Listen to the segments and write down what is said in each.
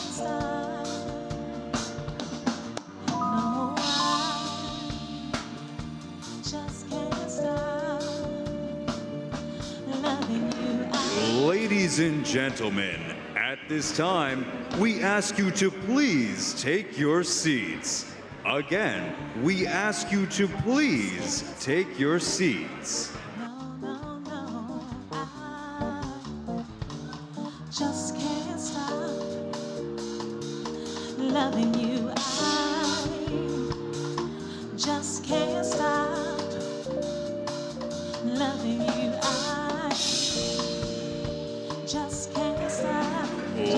stop. No, I just can't stop loving you. Ladies and gentlemen, at this time, we ask you to please take your seats. Again, we ask you to please take your seats. No, no, no, I just can't stop loving you. I just can't stop loving you. I just can't stop.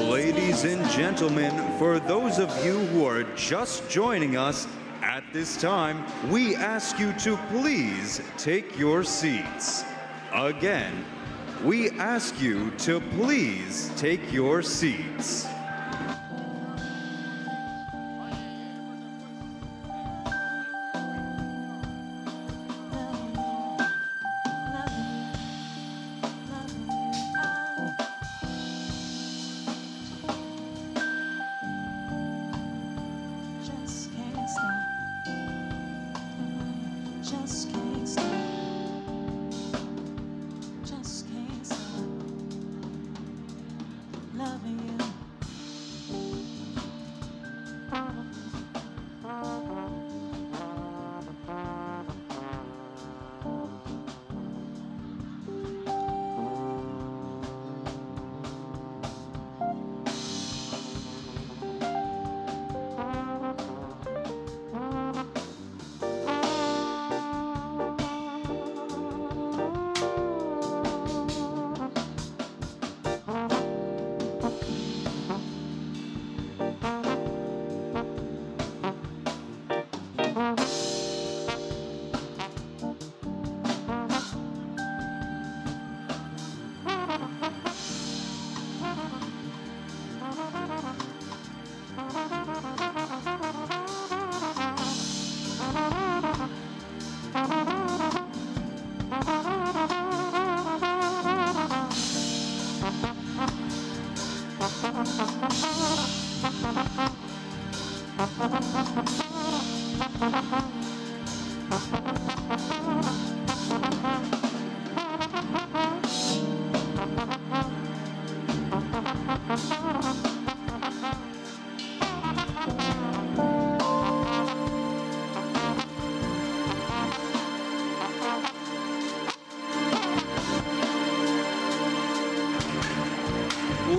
Ladies and gentlemen, for those of you who are just joining us at this time, we ask you to please take your seats. Again, we ask you to please take your seats. Just can't stop. Just can't stop loving you.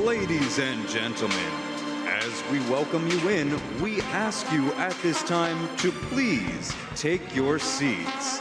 Ladies and gentlemen, as we welcome you in, we ask you at this time to please take your seats.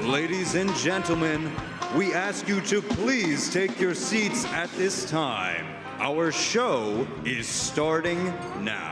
Ladies and gentlemen, we ask you to please take your seats at this time. Our show is starting now.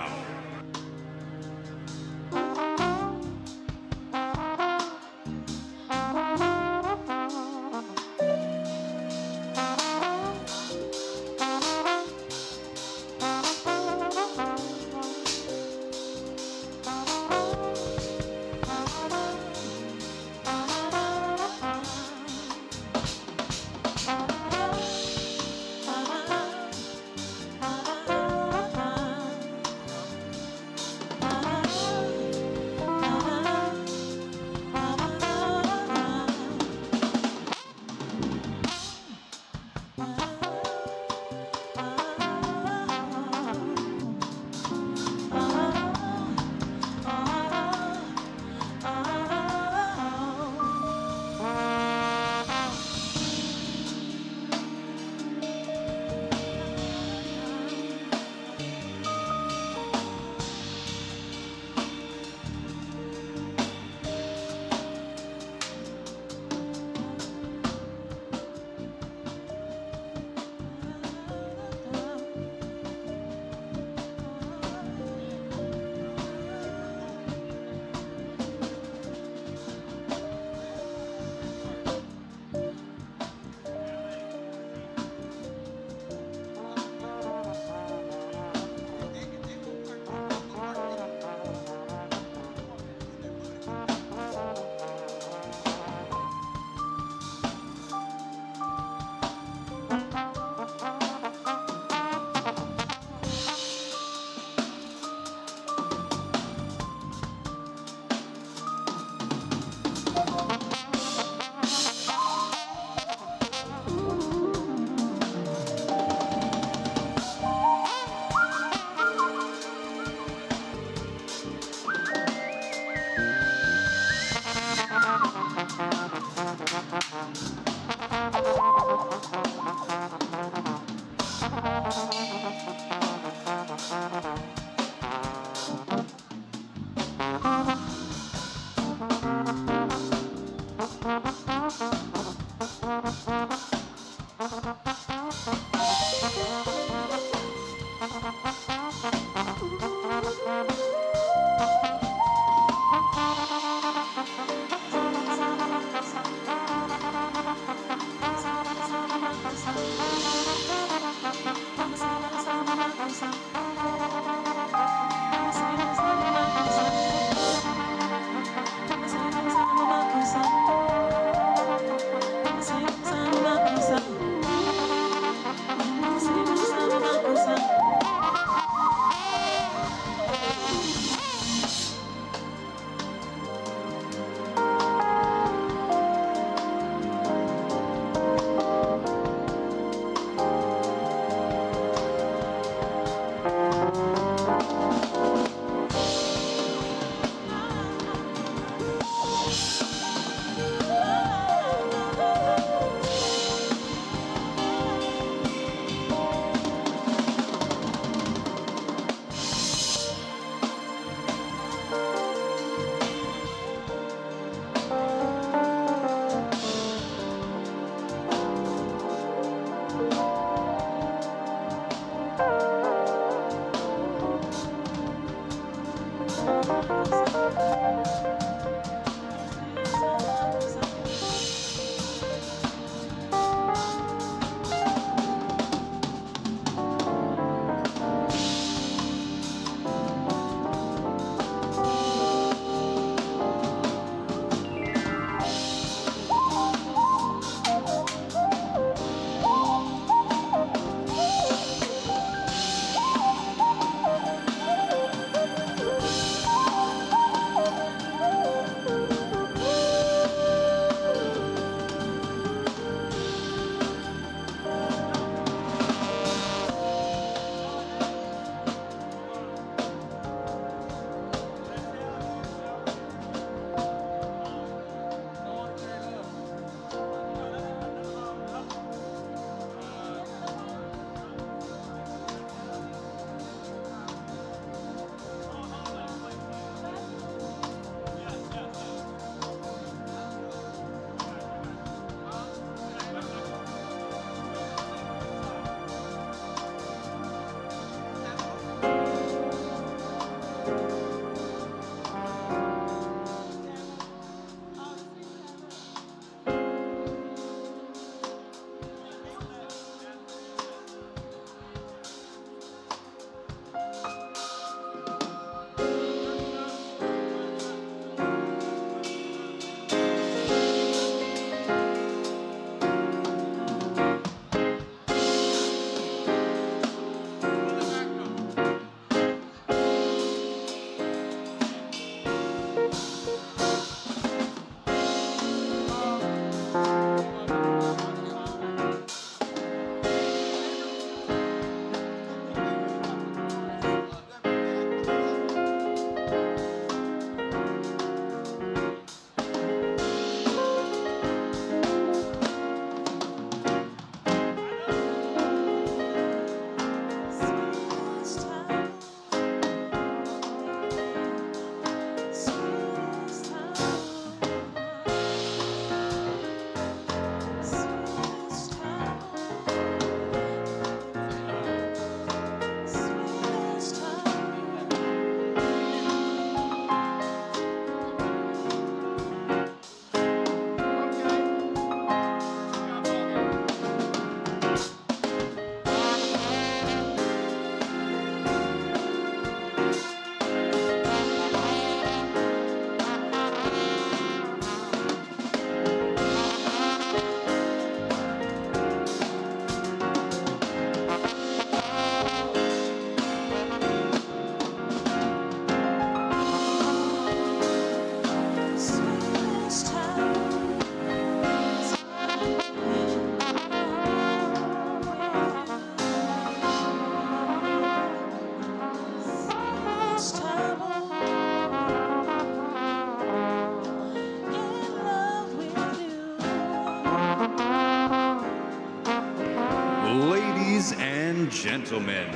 Ladies and gentlemen,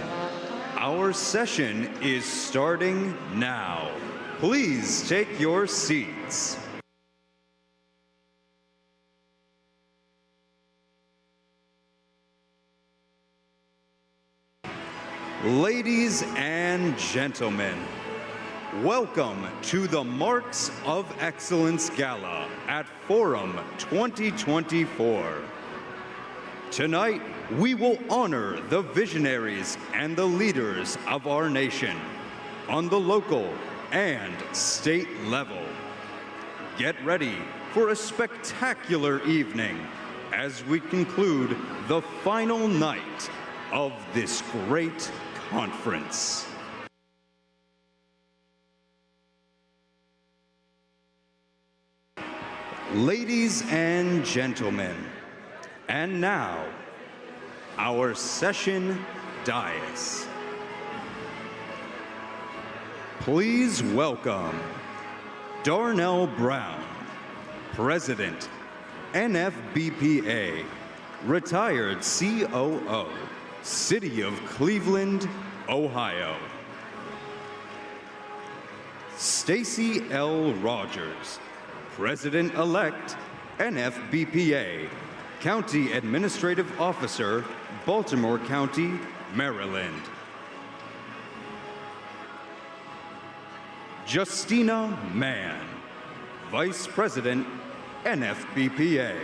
our session is starting now. Please take your seats. Ladies and gentlemen, welcome to the Marks of Excellence Gala at Forum 2024. Tonight, we will honor the visionaries and the leaders of our nation on the local and state level. Get ready for a spectacular evening as we conclude the final night of this great conference. Ladies and gentlemen, and now, our session dais. Please welcome Darnell Brown, President, NFBPA, retired COO, City of Cleveland, Ohio. Stacy L. Rogers, President-elect, NFBPA, County Administrative Officer, Baltimore County, Maryland. Justina Mann, Vice President, NFBPA.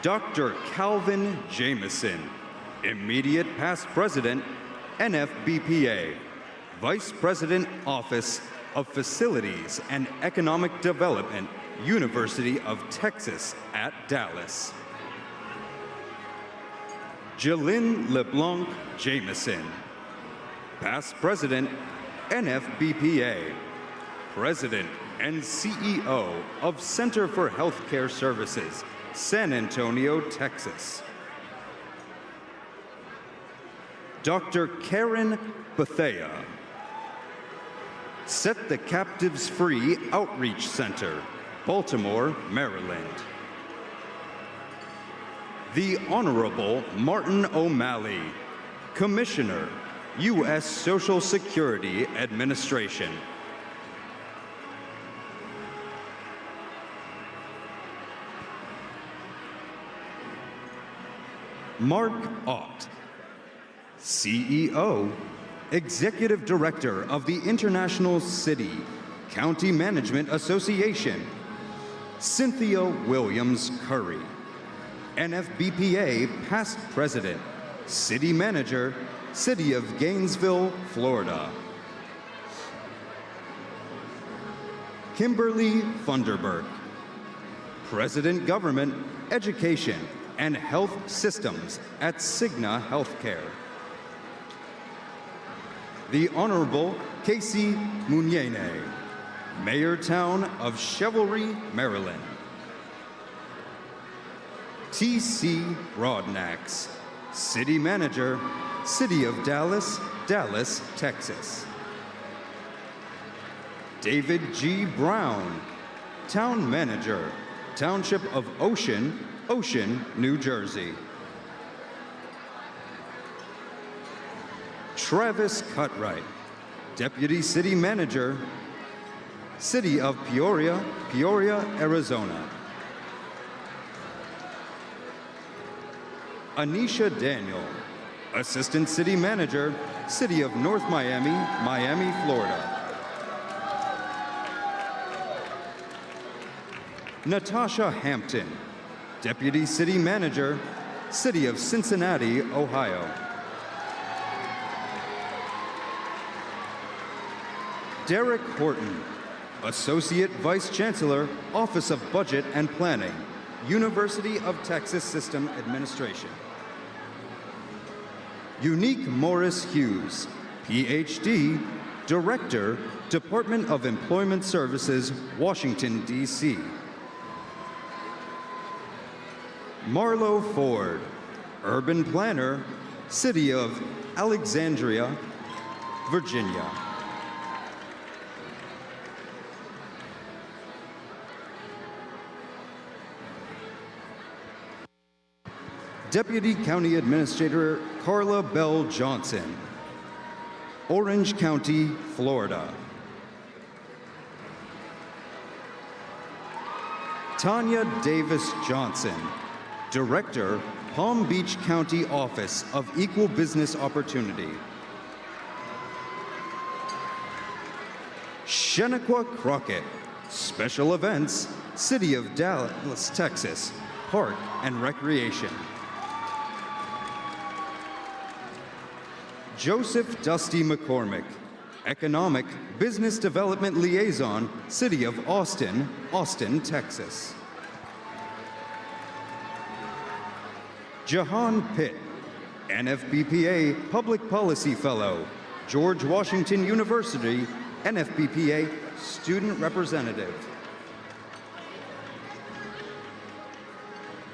Dr. Calvin Jameson, Immediate Past President, NFBPA, Vice President, Office of Facilities and Economic Development, University of Texas at Dallas. Jelyn LeBlanc Jameson, Past President, NFBPA, President and CEO of Center for Healthcare Services, San Antonio, Texas. Dr. Karen Bethea, Set the Captives Free Outreach Center, Baltimore, Maryland. The Honorable Martin O'Malley, Commissioner, U.S. Social Security Administration. Mark Ott, CEO, Executive Director of the International City County Management Association. Cynthia Williams Curry, NFBPA Past President, City Manager, City of Gainesville, Florida. Kimberly Funderburk, President Government, Education, and Health Systems at Cigna Healthcare. The Honorable Casey Munyene, Mayor Town of Chevelry, Maryland. T.C. Broadnax, City Manager, City of Dallas, Dallas, Texas. David G. Brown, Town Manager, Township of Ocean, Ocean, New Jersey. Travis Cutright, Deputy City Manager, City of Peoria, Peoria, Arizona. Anisha Daniel, Assistant City Manager, City of North Miami, Miami, Florida. Natasha Hampton, Deputy City Manager, City of Cincinnati, Ohio. Derek Horton, Associate Vice Chancellor, Office of Budget and Planning, University of Texas System Administration. Unique Morris Hughes, PhD, Director, Department of Employment Services, Washington, D.C. Marlo Ford, Urban Planner, City of Alexandria, Virginia. Deputy County Administrator Carla Bell Johnson, Orange County, Florida. Tanya Davis Johnson, Director, Palm Beach County Office of Equal Business Opportunity. Shenequa Crockett, Special events, City of Dallas, Texas, Park and Recreation. Joseph Dusty McCormick, Economic Business Development Liaison, City of Austin, Austin, Texas. Jahan Pitt, NFBPA Public Policy Fellow, George Washington University, NFBPA Student Representative.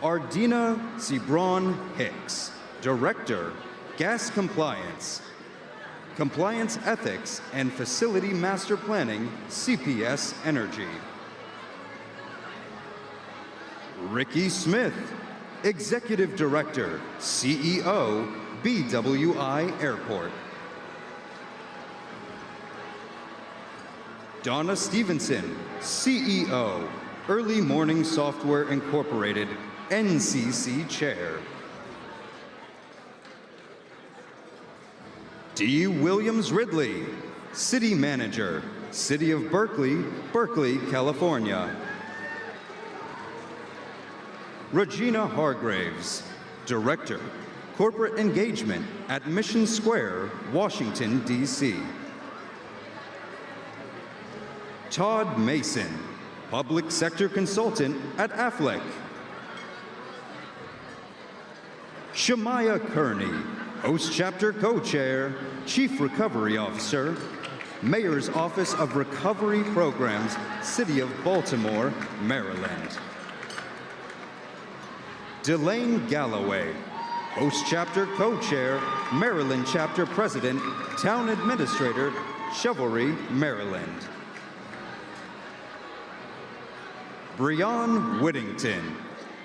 Ardina Cebron Hicks, Director, Gas Compliance, Compliance Ethics and Facility Master Planning, CPS Energy. Ricky Smith, Executive Director, CEO, BWI Airport. Donna Stevenson, CEO, Early Morning Software Incorporated, NCC Chair. D. Williams Ridley, City Manager, City of Berkeley, Berkeley, California. Regina Hargraves, Director, Corporate Engagement at Mission Square, Washington, D.C. Todd Mason, Public Sector Consultant at Aflac. Shamaya Kearney, Host Chapter Co-Chair, Chief Recovery Officer, Mayor's Office of Recovery Programs, City of Baltimore, Maryland. Delane Galloway, Host Chapter Co-Chair, Maryland Chapter President, Town Administrator, Chivalry, Maryland. Breon Whittington,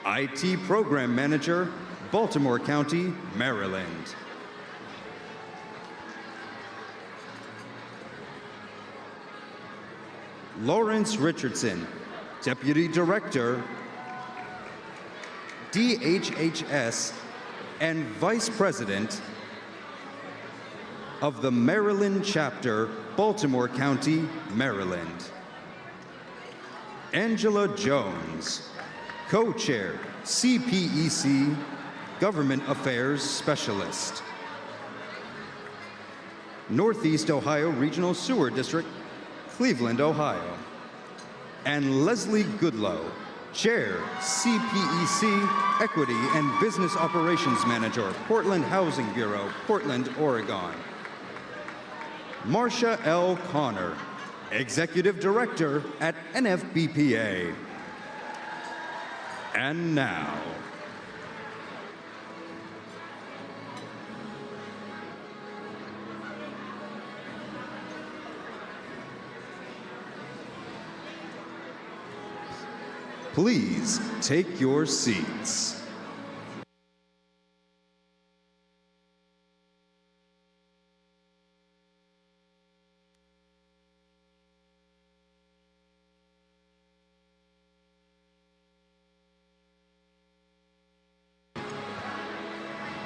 IT Program Manager, Baltimore County, Maryland. Lawrence Richardson, Deputy Director, DHHS and Vice President of the Maryland Chapter, Baltimore County, Maryland. Angela Jones, Co-Chair, CPEC, Government Affairs Specialist. Northeast Ohio Regional Sewer District, Cleveland, Ohio. And Leslie Goodlow, Chair, CPEC, Equity and Business Operations Manager, Portland Housing Bureau, Portland, Oregon. Marcia L. Connor, Executive Director at NFBPA. And now, please take your seats.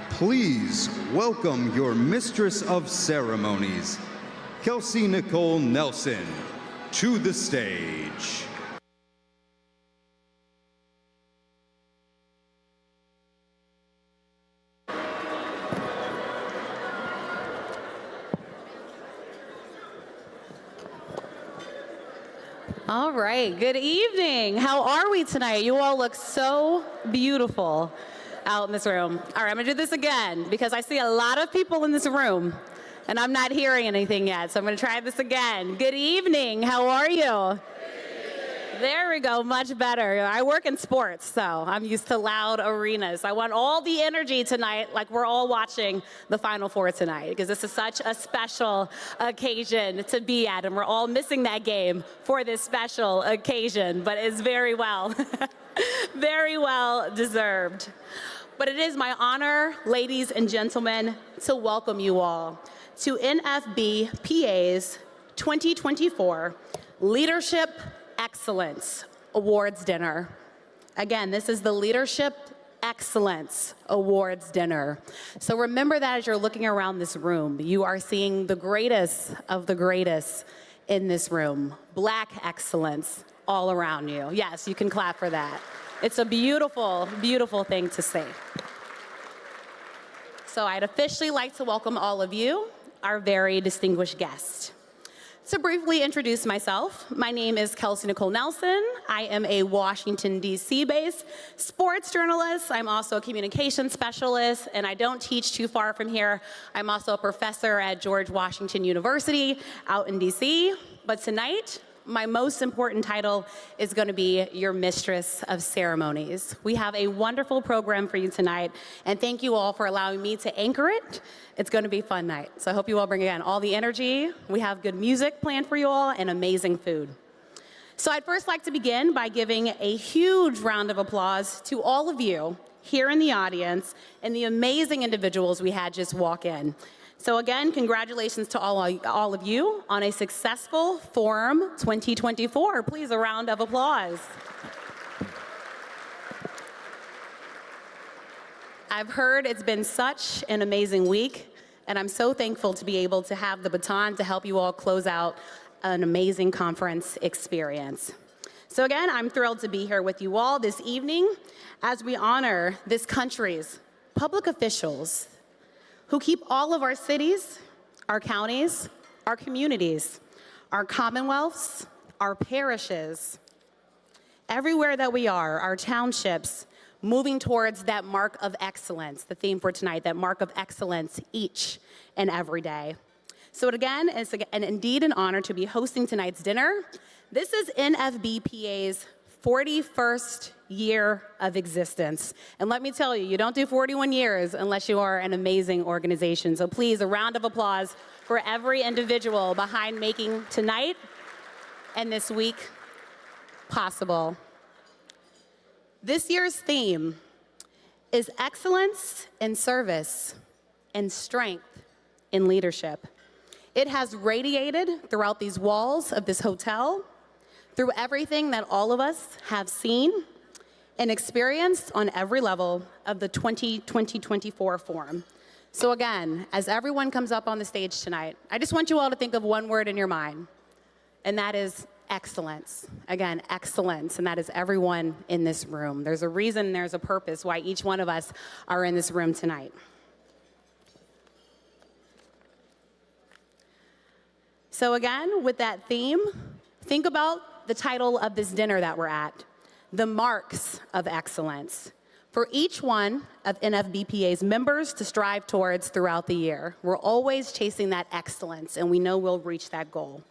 Please welcome your Mistress of Ceremonies, Kelsey Nicole Nelson, to the stage. All right, good evening. How are we tonight? You all look so beautiful out in this room. All right, I'm gonna do this again because I see a lot of people in this room and I'm not hearing anything yet, so I'm gonna try this again. Good evening, how are you? There we go, much better. I work in sports, so I'm used to loud arenas. I want all the energy tonight, like we're all watching the Final Four tonight, because this is such a special occasion to be at, and we're all missing that game for this special occasion, but it's very well, very well deserved. But it is my honor, ladies and gentlemen, to welcome you all to NFBPA's 2024 Leadership Excellence Awards Dinner. Again, this is the Leadership Excellence Awards Dinner. So remember that as you're looking around this room, you are seeing the greatest of the greatest in this room. Black excellence, all around you. Yes, you can clap for that. It's a beautiful, beautiful thing to see. So I'd officially like to welcome all of you, our very distinguished guests. To briefly introduce myself, my name is Kelsey Nicole Nelson. I am a Washington, D.C. based sports journalist. I'm also a communications specialist, and I don't teach too far from here. I'm also a professor at George Washington University out in D.C. But tonight, my most important title is going to be your Mistress of Ceremonies. We have a wonderful program for you tonight, and thank you all for allowing me to anchor it. It's going to be a fun night. So I hope you all bring, again, all the energy. We have good music planned for you all and amazing food. So I'd first like to begin by giving a huge round of applause to all of you here in the audience and the amazing individuals we had just walk in. So again, congratulations to all of you on a successful Forum 2024. Please, a round of applause. I've heard it's been such an amazing week, and I'm so thankful to be able to have the baton to help you all close out an amazing conference experience. So again, I'm thrilled to be here with you all this evening as we honor this country's public officials who keep all of our cities, our counties, our communities, our commonwealths, our parishes, everywhere that we are, our townships, moving towards that mark of excellence, the theme for tonight, that mark of excellence each and every day. So again, it's indeed an honor to be hosting tonight's dinner. This is NFBPA's 41st year of existence. And let me tell you, you don't do 41 years unless you are an amazing organization. So please, a round of applause for every individual behind making tonight and this week possible. This year's theme is excellence in service and strength in leadership. It has radiated throughout these walls of this hotel, through everything that all of us have seen and experienced on every level of the 2024 Forum. So again, as everyone comes up on the stage tonight, I just want you all to think of one word in your mind, and that is excellence. Again, excellence, and that is everyone in this room. There's a reason, there's a purpose why each one of us are in this room tonight. So again, with that theme, think about the title of this dinner that we're at, The Marks of Excellence, for each one of NFBPA's members to strive towards throughout the year. We're always chasing that excellence, and we know we'll reach that goal.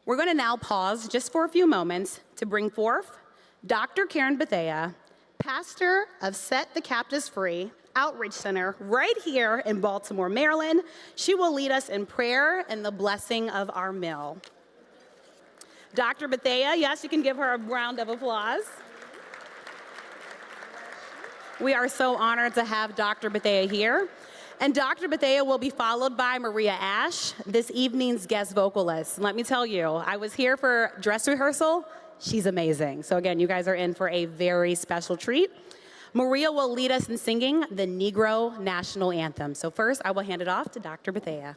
We're going to now pause just for a few moments to bring forth Dr. Karen Bethea, pastor of Set the Captives Free Outreach Center right here in Baltimore, Maryland. She will lead us in prayer and the blessing of our meal. Dr. Bethea, yes, you can give her a round of applause. We are so honored to have Dr. Bethea here. And Dr. Bethea will be followed by Maria Ash, this evening's guest vocalist. And let me tell you, I was here for dress rehearsal. She's amazing. So again, you guys are in for a very special treat. Maria will lead us in singing the Negro National Anthem. So first, I will hand it off to Dr. Bethea.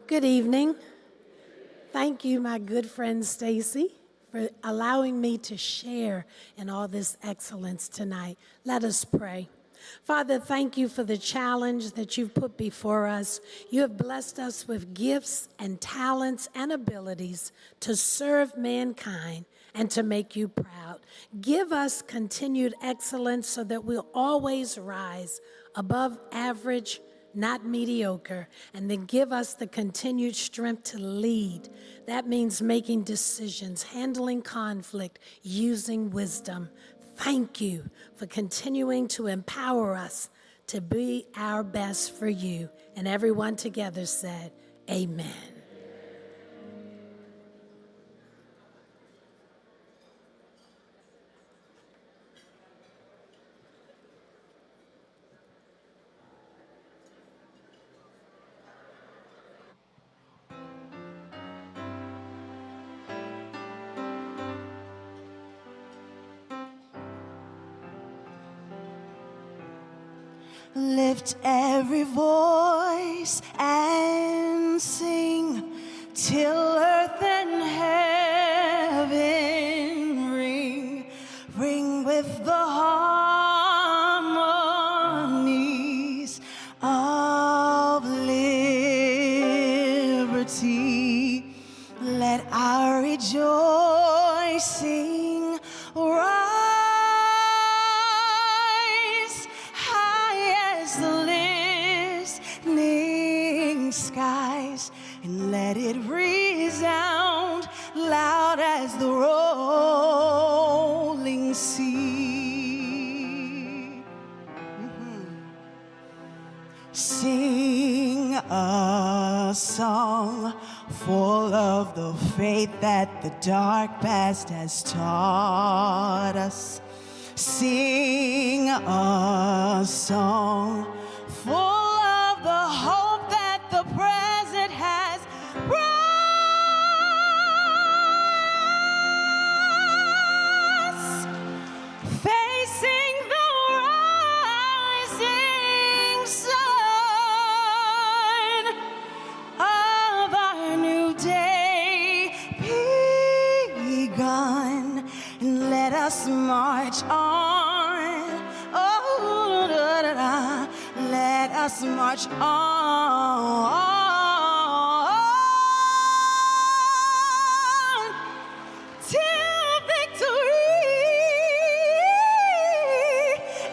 Good evening. Thank you, my good friend Stacy, for allowing me to share in all this excellence tonight. Let us pray. Father, thank you for the challenge that you've put before us. You have blessed us with gifts and talents and abilities to serve mankind and to make you proud. Give us continued excellence so that we'll always rise above average, not mediocre, and then give us the continued strength to lead. That means making decisions, handling conflict, using wisdom. Thank you for continuing to empower us to be our best for you. And everyone together said, amen. Lift every voice and sing till earth and heaven ring with the harmonies of liberty. Let our rejoicing rise high as the listening skies, and let it resound loud as the rolling sea. Sing a song full of the faith that the dark past has taught us. Sing a song full of the hope that the present has brought us. Facing the rising sun of our new day begun, and let us march on. Oh, da, da, da. Let us march on till victory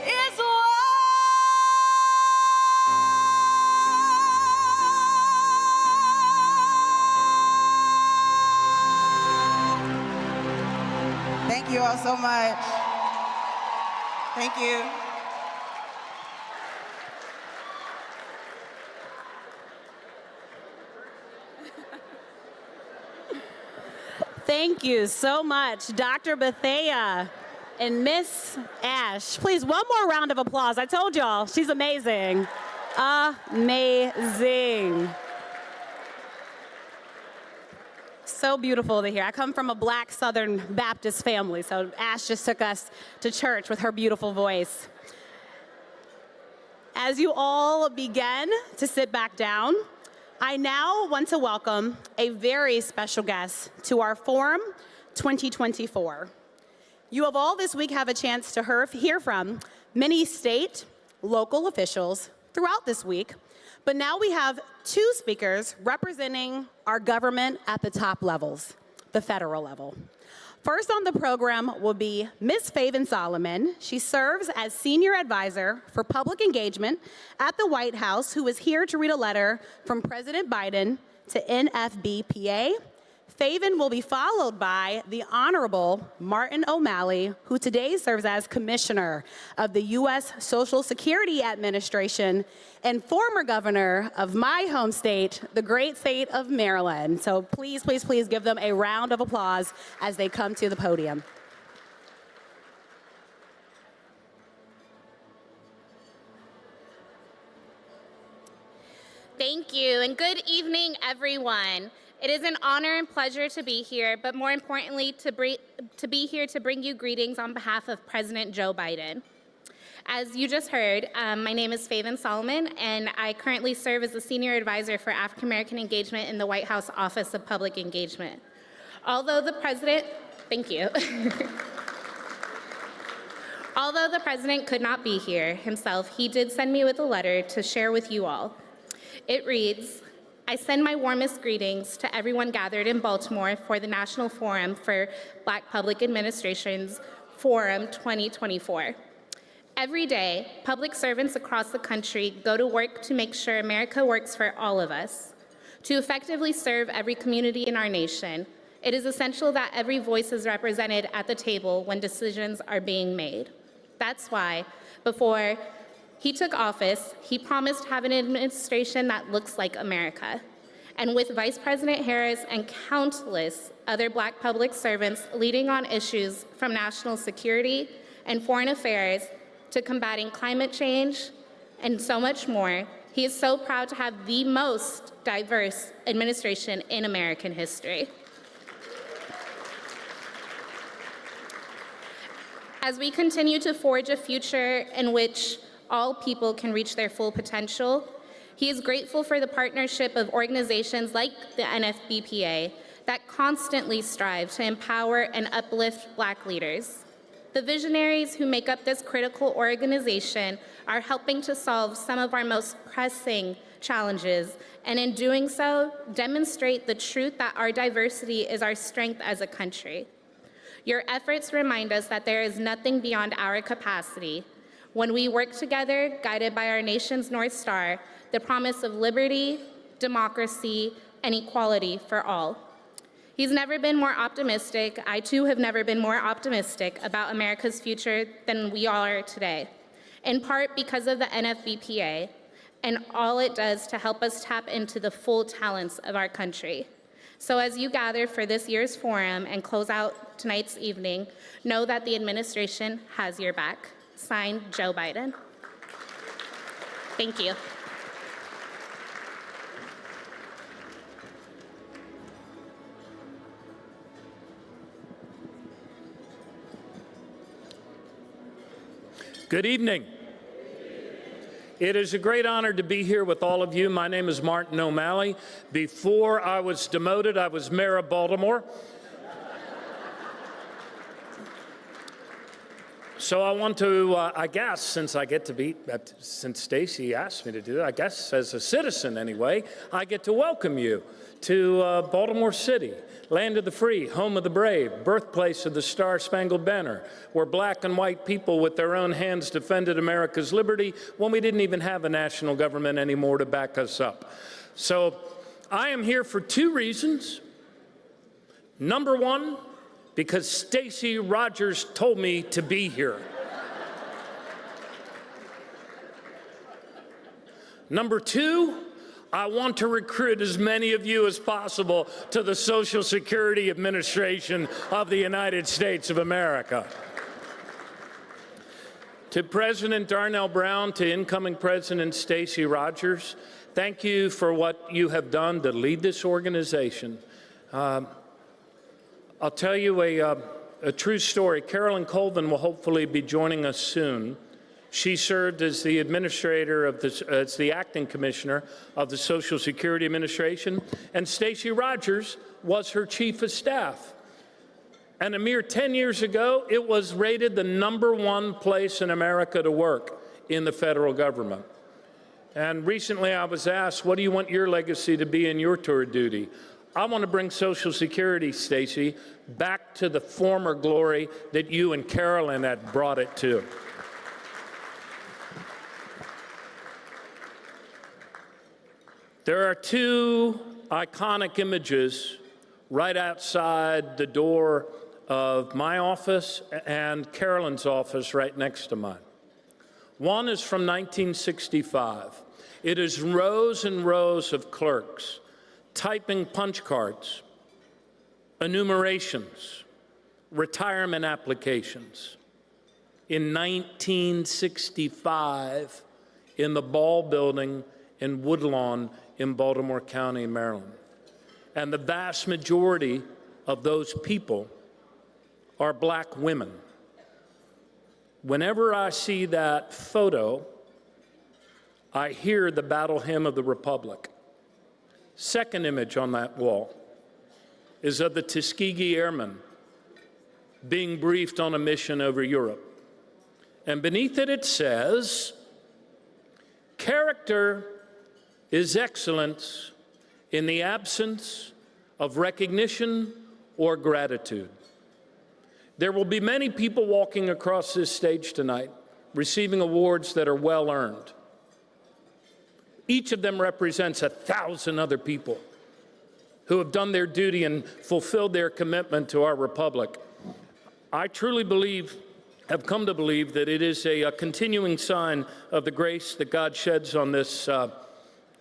is won. Thank you all so much. Thank you. Thank you so much, Dr. Bethea and Miss Ash. Please, one more round of applause. I told y'all, she's amazing. Amazing. So beautiful to hear. I come from a Black Southern Baptist family, so Ash just took us to church with her beautiful voice. As you all begin to sit back down, I now want to welcome a very special guest to our Forum 2024. You have all this week have a chance to hear from many state, local officials throughout this week, but now we have two speakers representing our government at the top levels, the federal level. First on the program will be Ms. Faven Solomon. She serves as Senior Advisor for Public Engagement at the White House, who is here to read a letter from President Biden to NFBPA. Faven will be followed by the Honorable Martin O'Malley, who today serves as Commissioner of the U.S. Social Security Administration and former governor of my home state, the great state of Maryland. So please, please, please give them a round of applause as they come to the podium. Thank you, and good evening, everyone. It is an honor and pleasure to be here, but more importantly, to be here to bring you greetings on behalf of President Joe Biden. As you just heard, my name is Faven Solomon, and I currently serve as the Senior Advisor for African American Engagement in the White House Office of Public Engagement. Although the President, thank you. Although the President could not be here himself, he did send me with a letter to share with you all. It reads, I send my warmest greetings to everyone gathered in Baltimore for the National Forum for Black Public Administration's Forum 2024. Every day, public servants across the country go to work to make sure America works for all of us. To effectively serve every community in our nation, it is essential that every voice is represented at the table when decisions are being made. That's why, before he took office, he promised to have an administration that looks like America. And with Vice President Harris and countless other Black public servants leading on issues from national security and foreign affairs to combating climate change and so much more, he is so proud to have the most diverse administration in American history. As we continue to forge a future in which all people can reach their full potential, He is grateful for the partnership of organizations like the NFBPA that constantly strive to empower and uplift Black leaders. The visionaries who make up this critical organization are helping to solve some of our most pressing challenges, and in doing so, demonstrate the truth that our diversity is our strength as a country. Your efforts remind us that there is nothing beyond our capacity. When we work together, guided by our nation's North Star, the promise of liberty, democracy, and equality for all. He's never been more optimistic. I too have never been more optimistic about America's future than we all are today, in part because of the NFBPA and all it does to help us tap into the full talents of our country. So as you gather for this year's forum and close out tonight's evening, know that the administration has your back. Signed, Joe Biden. Thank you. Good evening. It is a great honor to be here with all of you. My name is Martin O'Malley. Before I was demoted, I was mayor of Baltimore. So I want to, I guess, since Stacey asked me to do it, I guess as a citizen anyway, I get to welcome you to Baltimore City, land of the free, home of the brave, birthplace of the Star-Spangled Banner, where black and white people with their own hands defended America's liberty when we didn't even have a national government anymore to back us up. So I am here for two reasons. Number one, because Stacey Rogers told me to be here. Number two, I want to recruit as many of you as possible to the Social Security Administration of the United States of America. To President Darnell Brown, to incoming President Stacey Rogers, thank you for what you have done to lead this organization. I'll tell you a true story. Carolyn Colvin will hopefully be joining us soon. She served as the administrator of as the acting commissioner of the Social Security Administration, and Stacey Rogers was her chief of staff. And a mere 10 years ago, it was rated the #1 place in America to work in the federal government. And recently I was asked, what do you want your legacy to be in your tour of duty? I want to bring Social Security, Stacey, back to the former glory that you and Carolyn had brought it to. There are two iconic images right outside the door of my office and Carolyn's office right next to mine. One is from 1965. It is rows and rows of clerks typing punch cards, enumerations, retirement applications in 1965 in the Ball Building in Woodlawn in Baltimore County, Maryland. And the vast majority of those people are black women. Whenever I see that photo, I hear the battle hymn of the Republic. Second image on that wall is of the Tuskegee Airmen being briefed on a mission over Europe. And beneath it, it says, "Character is excellence in the absence of recognition or gratitude." There will be many people walking across this stage tonight receiving awards that are well earned. Each of them represents 1,000 other people who have done their duty and fulfilled their commitment to our republic. I truly believe, have come to believe, that it is a continuing sign of the grace that God sheds on this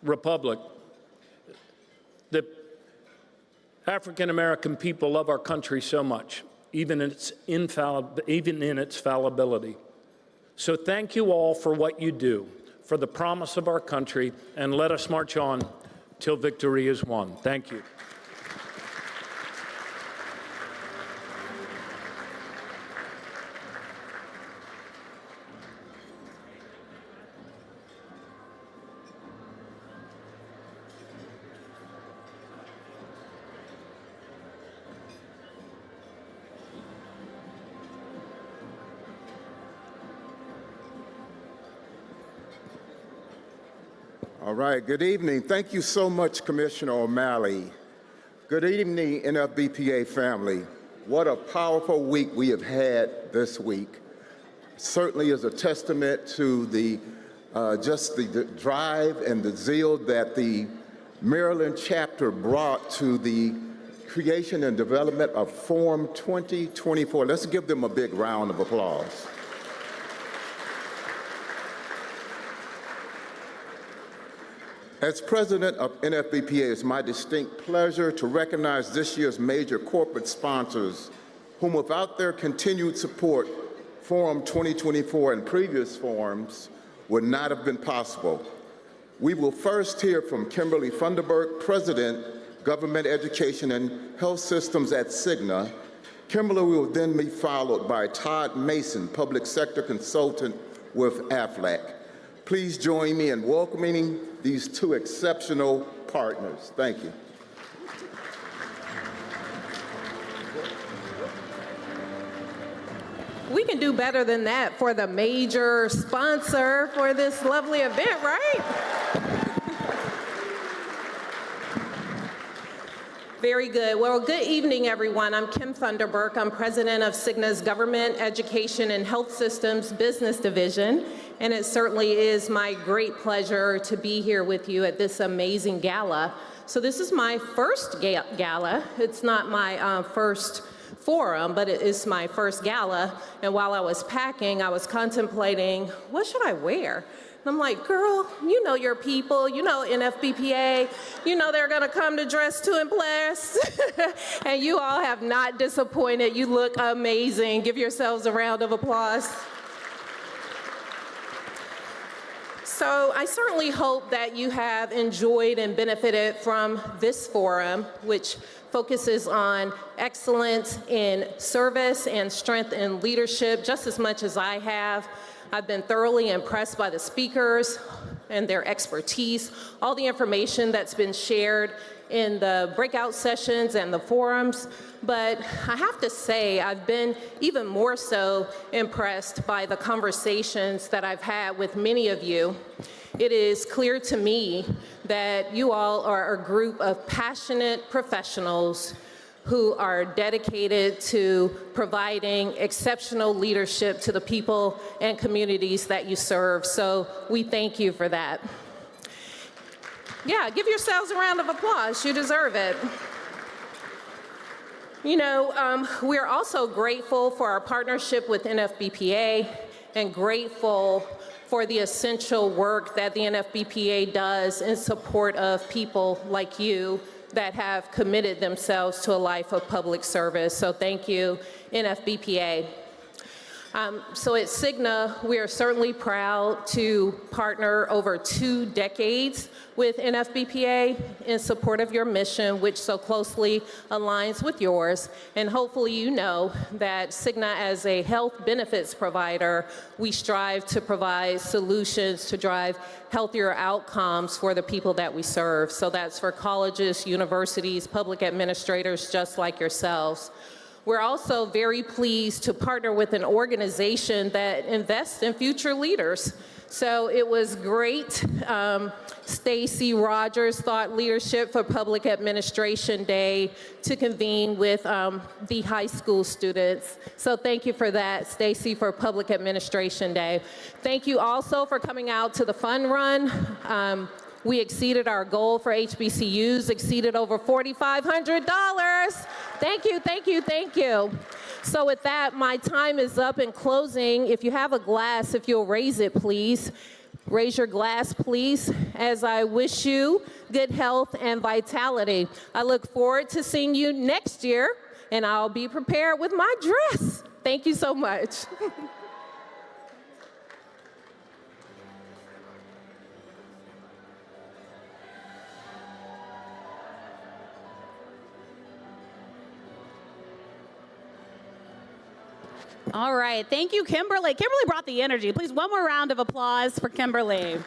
republic. The African American people love our country so much, even in its fallibility. So thank you all for what you do, for the promise of our country, and let us march on till victory is won. Thank you. All right, good evening. Thank you so much, Commissioner O'Malley. Good evening, NFBPA family. What a powerful week we have had this week. Certainly is a testament to the drive and the zeal that the Maryland chapter brought to the creation and development of Forum 2024. Let's give them a big round of applause. As president of NFBPA, it's my distinct pleasure to recognize this year's major corporate sponsors, whom without their continued support, Forum 2024 and previous forums would not have been possible. We will first hear from Kimberly Funderburk, President, Government Education and Health Systems at Cigna. Kimberly will then be followed by Todd Mason, Public Sector Consultant with AFLAC. Please join me in welcoming these two exceptional partners. Thank you. We can do better than that for the major sponsor for this lovely event, right? Very good. Well, good evening, everyone. I'm Kim Funderburk. I'm president of Cigna's Government, Education, and Health Systems Business Division, and it certainly is my great pleasure to be here with you at this amazing gala. So this is my first gala. It's not my first forum, but it is my first gala. And while I was packing, I was contemplating, what should I wear? And I'm like, girl, you know your people, you know NFBPA, you know they're gonna come to dress to impress. And you all have not disappointed. You look amazing. Give yourselves a round of applause. So I certainly hope that you have enjoyed and benefited from this forum, which focuses on excellence in service and strength in leadership just as much as I have. I've been thoroughly impressed by the speakers and their expertise, all the information that's been shared in the breakout sessions and the forums. But I have to say, I've been even more so impressed by the conversations that I've had with many of you. It is clear to me that you all are a group of passionate professionals who are dedicated to providing exceptional leadership to the people and communities that you serve. So we thank you for that. Yeah, give yourselves a round of applause. You deserve it. You know, we're also grateful for our partnership with NFBPA and grateful for the essential work that the NFBPA does in support of people like you that have committed themselves to a life of public service. So thank you, NFBPA. So at Cigna, we are certainly proud to partner over 2 decades with NFBPA in support of your mission, which so closely aligns with yours. And hopefully you know that Cigna, as a health benefits provider, we strive to provide solutions to drive healthier outcomes for the people that we serve. So that's for colleges, universities, public administrators just like yourselves. We're also very pleased to partner with an organization that invests in future leaders. So it was great. Stacy Rogers Thought Leadership for Public Administration Day to convene with the high school students. So thank you for that, Stacy, for Public Administration Day. Thank you also for coming out to the fun run. We exceeded our goal for HBCUs, exceeded over $4,500. Thank you, thank you, thank you. So with that, my time is up. In closing, if you have a glass, if you'll raise it, please. Raise your glass, please, as I wish you good health and vitality. I look forward to seeing you next year, and I'll be prepared with my dress. Thank you so much. All right, thank you, Kimberly. Kimberly brought the energy. Please, one more round of applause for Kimberly.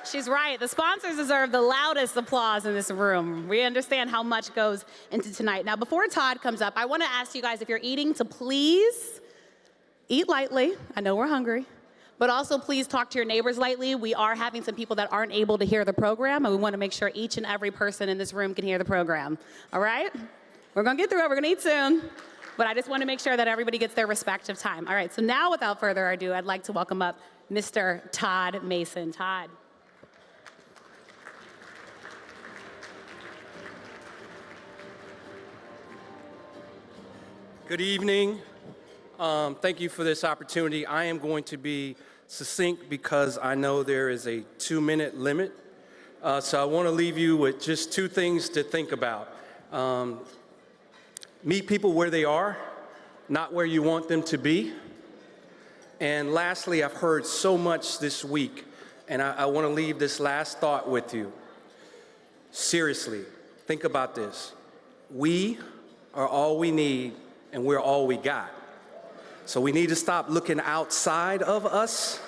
She's right. The sponsors deserve the loudest applause in this room. We understand how much goes into tonight. Now, before Todd comes up, I want to ask you guys, if you're eating, to please eat lightly. I know we're hungry, But also, please talk to your neighbors lightly. We are having some people that aren't able to hear the program, and we want to make sure each and every person in this room can hear the program. All right? We're going to get through it. We're going to eat soon. But I just want to make sure that everybody gets their respective time. All right, so now without further ado, I'd like to welcome up Mr. Todd Mason. Todd. Good evening. Thank you for this opportunity. I am going to be succinct because I know there is a 2-minute limit. So I want to leave you with just 2 things to think about. Meet people where they are, not where you want them to be. And lastly, I've heard so much this week, and I want to leave this last thought with you. Seriously, think about this. We are all we need, and we're all we got. So we need to stop looking outside of us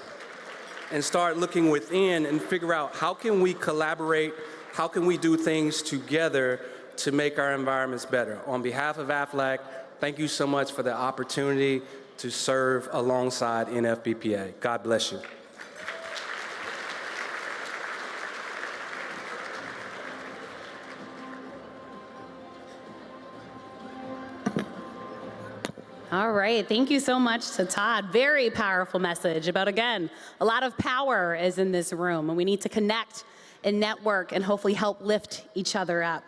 and start looking within and figure out how can we collaborate, how can we do things together to make our environments better. On behalf of AFLAC, thank you so much for the opportunity to serve alongside NFBPA. God bless you. All right, thank you so much to Todd. Very powerful message about, again, a lot of power is in this room, and we need to connect and network and hopefully help lift each other up.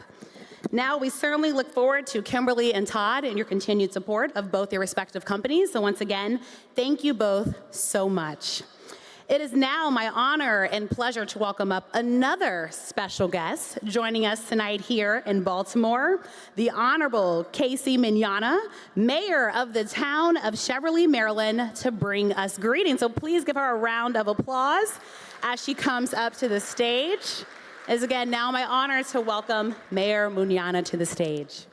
Now, we certainly look forward to Kimberly and Todd and your continued support of both your respective companies. So once again, thank you both so much. It is now my honor and pleasure to welcome up another special guest joining us tonight here in Baltimore, the Honorable Casey Mignogna, Mayor of the town of Cheverly, Maryland, to bring us greetings. So please give her a round of applause as she comes up to the stage. It is again now my honor to welcome Mayor Mignogna to the stage.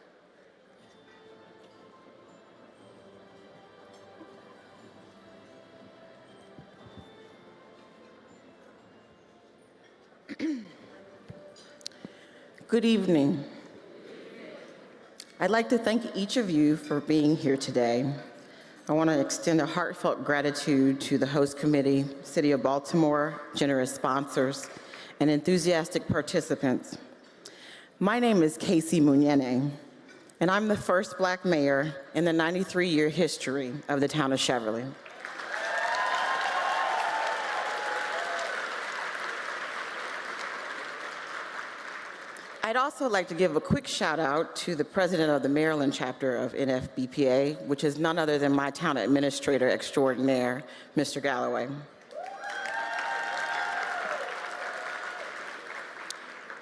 Good evening. I'd like to thank each of you for being here today. I want to extend a heartfelt gratitude to the host committee, City of Baltimore, generous sponsors, and enthusiastic participants. My name is Casey Mignogna, and I'm the first Black mayor in the 93-year history of the town of Cheverly. I'd also like to give a quick shout out to the president of the Maryland chapter of NFBPA, which is none other than my town administrator extraordinaire, Mr. Galloway.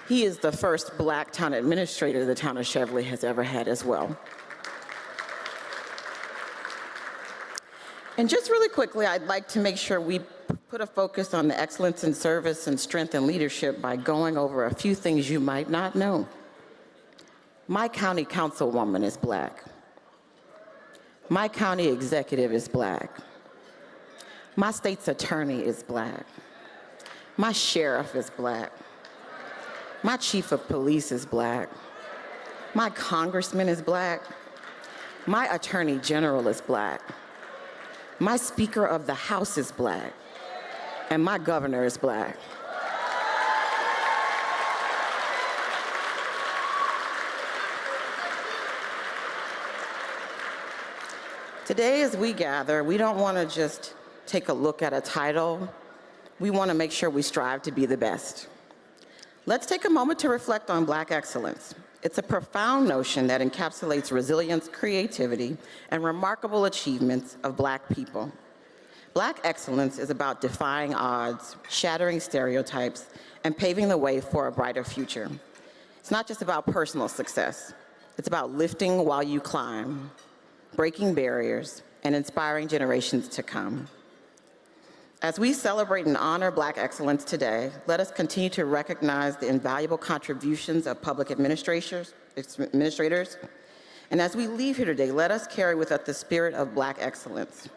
He is the first Black town administrator the town of Cheverly has ever had as well. And just really quickly, I'd like to make sure we put a focus on the excellence in service and strength in leadership by going over a few things you might not know. My county councilwoman is Black. My county executive is Black. My state's attorney is Black. My sheriff is Black. My chief of police is Black. My congressman is Black. My attorney general is Black. My Speaker of the House is Black. And my governor is Black. Today, as we gather, we don't want to just take a look at a title. We want to make sure we strive to be the best. Let's take a moment to reflect on Black excellence. It's a profound notion that encapsulates resilience, creativity, and remarkable achievements of Black people. Black excellence is about defying odds, shattering stereotypes, and paving the way for a brighter future. It's not just about personal success. It's about lifting while you climb, breaking barriers, and inspiring generations to come. As we celebrate and honor Black excellence today, let us continue to recognize the invaluable contributions of public administrators. And as we leave here today, let us carry with us the spirit of Black excellence.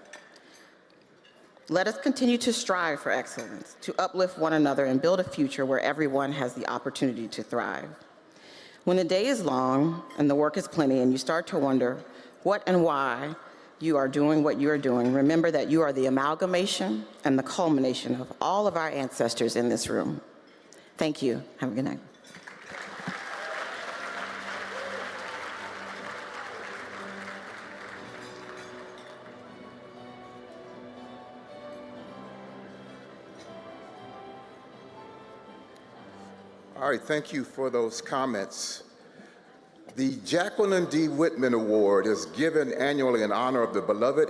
Let us continue to strive for excellence, to uplift one another and build a future where everyone has the opportunity to thrive. When the day is long and the work is plenty and you start to wonder what and why you are doing what you are doing. Remember that you are the amalgamation and the culmination of all of our ancestors in this room. Thank you. Have a good night. All right, thank you for those comments. The Jacqueline D. Whitman Award is given annually in honor of the beloved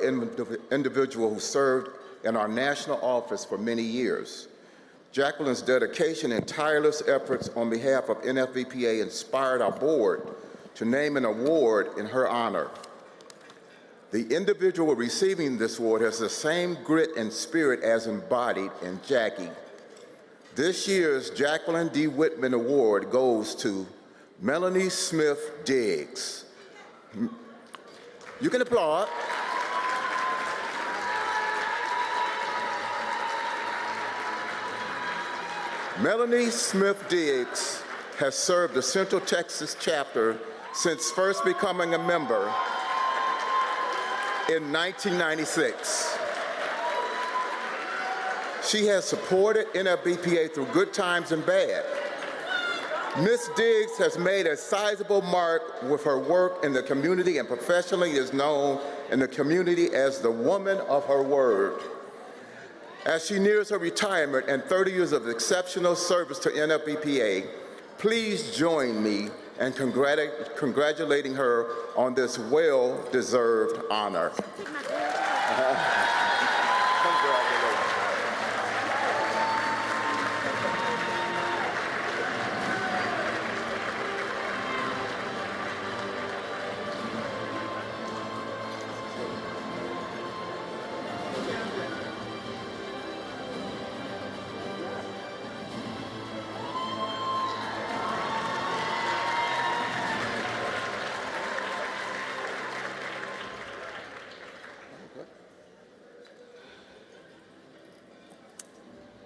individual who served in our national office for many years. Jacqueline's dedication and tireless efforts on behalf of NFBPA inspired our board to name an award in her honor. The individual receiving this award has the same grit and spirit as embodied in Jackie. This year's Jacqueline D. Whitman Award goes to Melanie Smith Diggs. You can applaud. Melanie Smith Diggs has served the Central Texas chapter since first becoming a member in 1996. She has supported NFBPA through good times and bad. Ms. Diggs has made a sizable mark with her work in the community and professionally is known in the community as the woman of her word. As she nears her retirement and 30 years of exceptional service to NFBPA, please join me in congratulating her on this well-deserved honor.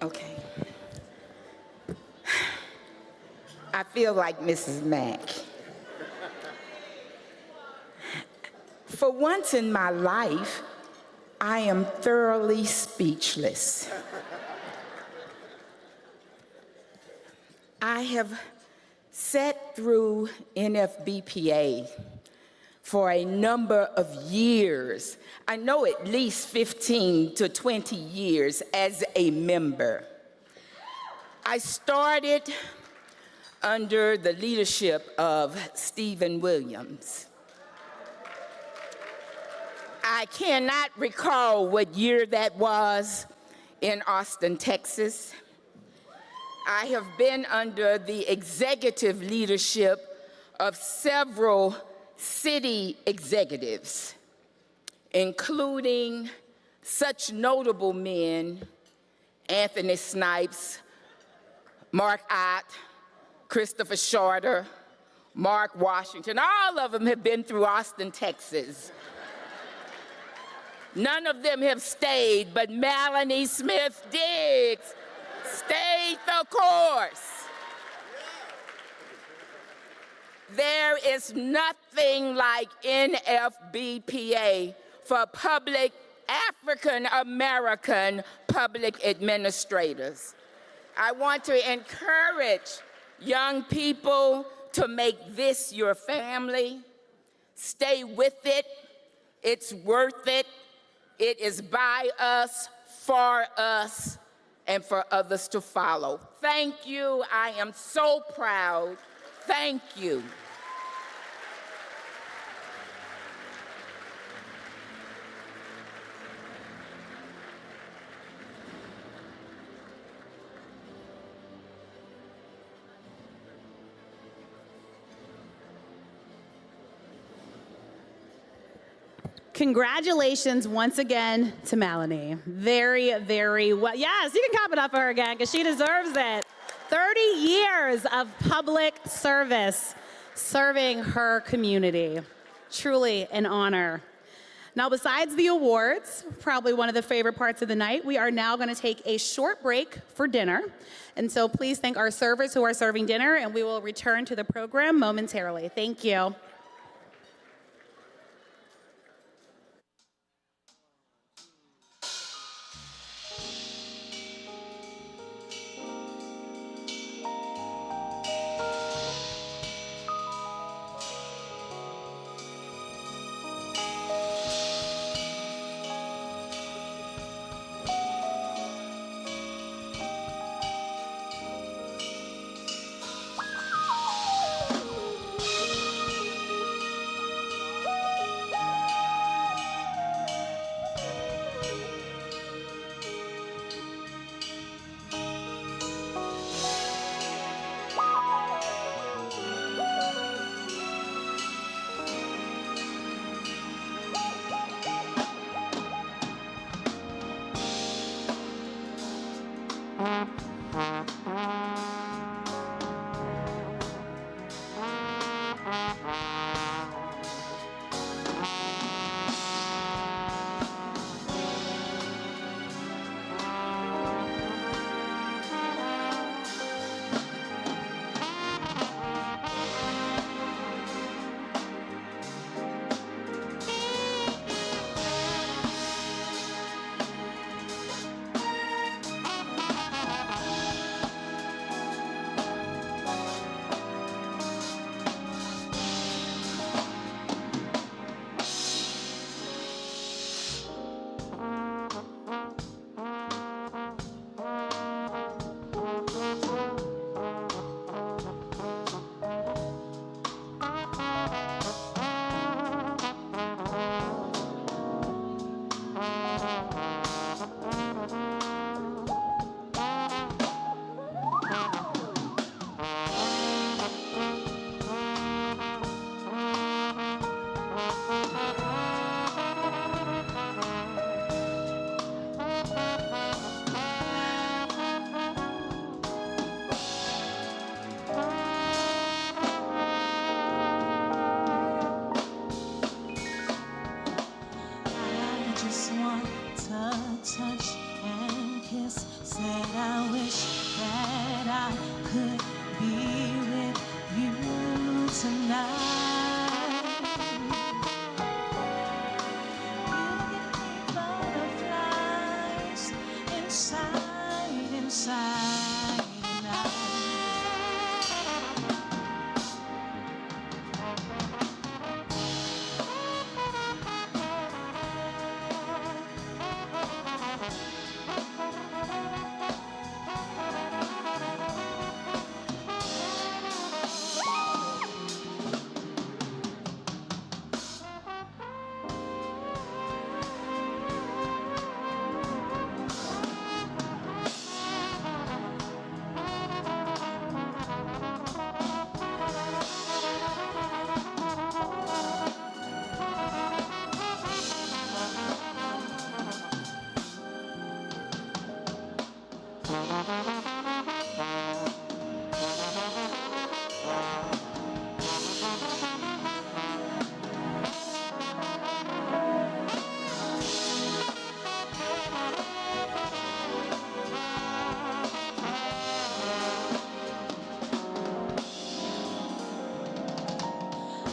Okay. I feel like Mrs. Mack. For once in my life, I am thoroughly speechless. I have sat through NFBPA for a number of years. I know at least 15 to 20 years as a member. I started under the leadership of Stephen Williams. I cannot recall what year that was in Austin, Texas. I have been under the executive leadership of several city executives, including such notable men, Anthony Snipes, Mark Ott, Christopher Shorter, Mark Washington. All of them have been through Austin, Texas. None of them have stayed, but Melanie Smith Diggs stayed the course. There is nothing like NFBPA for public, African-American public administrators. I want to encourage young people to make this your family. Stay with it. It's worth it. It is by us, for us, and for others to follow. Thank you. I am so proud. Thank you. Congratulations once again to Melanie. Very, very well. Yes, you can clap it up for her again because she deserves it. 30 years of public service serving her community. Truly an honor. Now, besides the awards, probably one of the favorite parts of the night, we are now going to take a short break for dinner. And so please thank our servers who are serving dinner, and we will return to the program momentarily. Thank you. I just want to touch and kiss. Said I wish that I could be with you tonight. You give me butterflies inside tonight.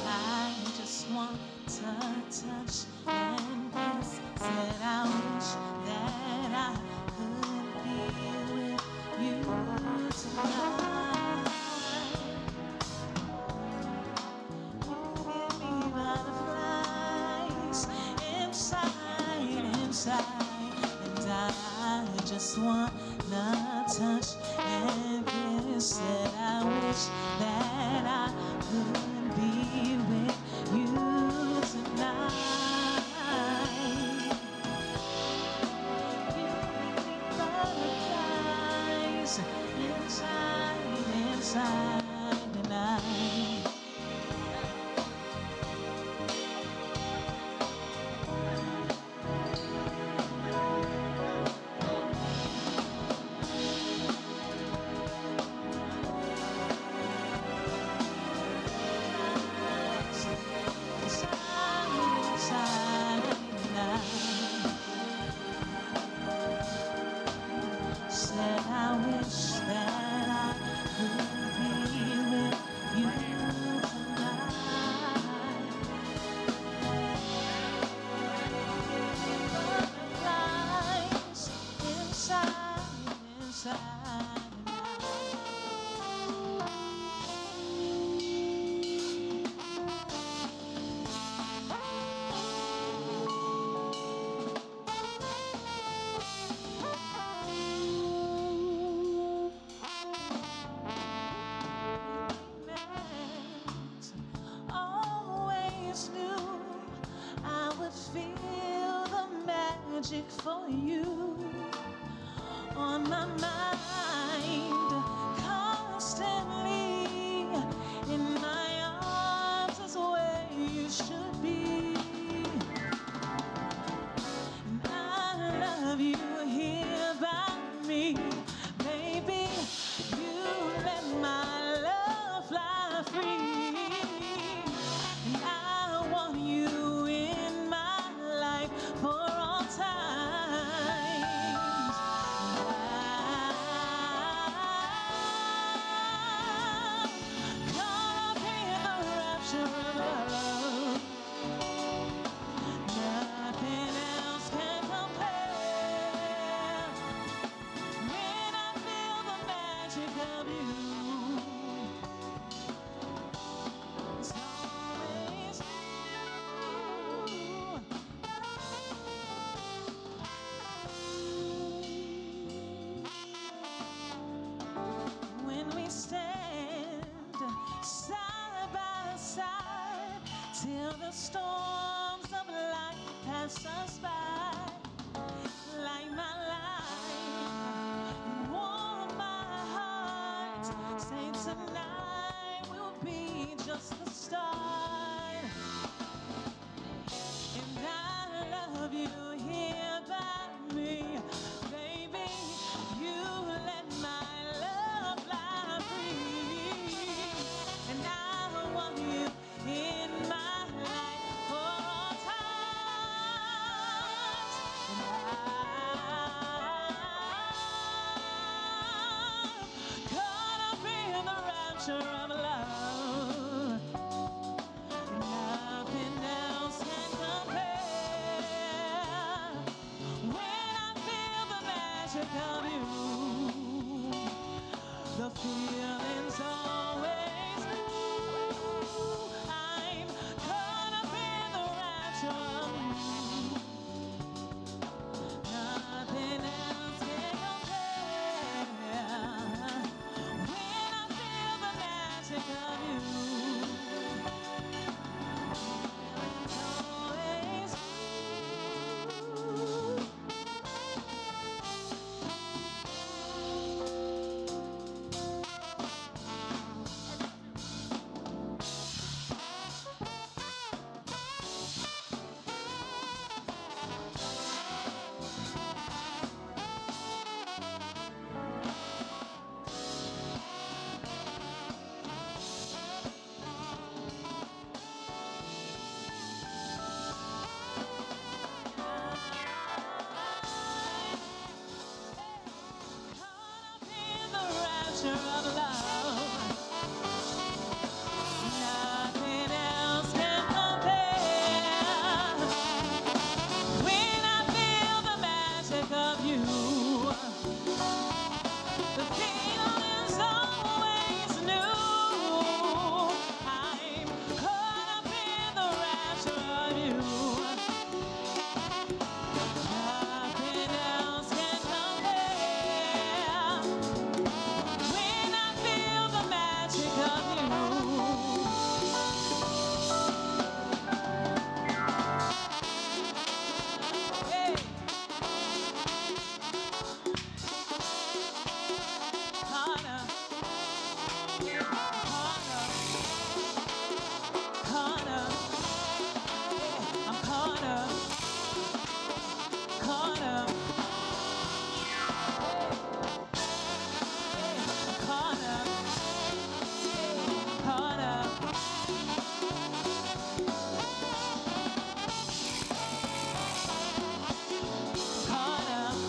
I just want to touch and kiss. Said I wish that I could be with you tonight. You give me butterflies inside, and I just want to touch and kiss. Said I wish that I could be with you tonight. You give me butterflies inside tonight. Said I wish that I could be with you tonight. Butterflies inside tonight. Always knew I would feel the magic for you on my mind constantly. In my arms is where you should be. And I love you here by me, baby. You let my love fly free. And I want you in my life for all times. caught up. Caught up. Caught up. Caught up.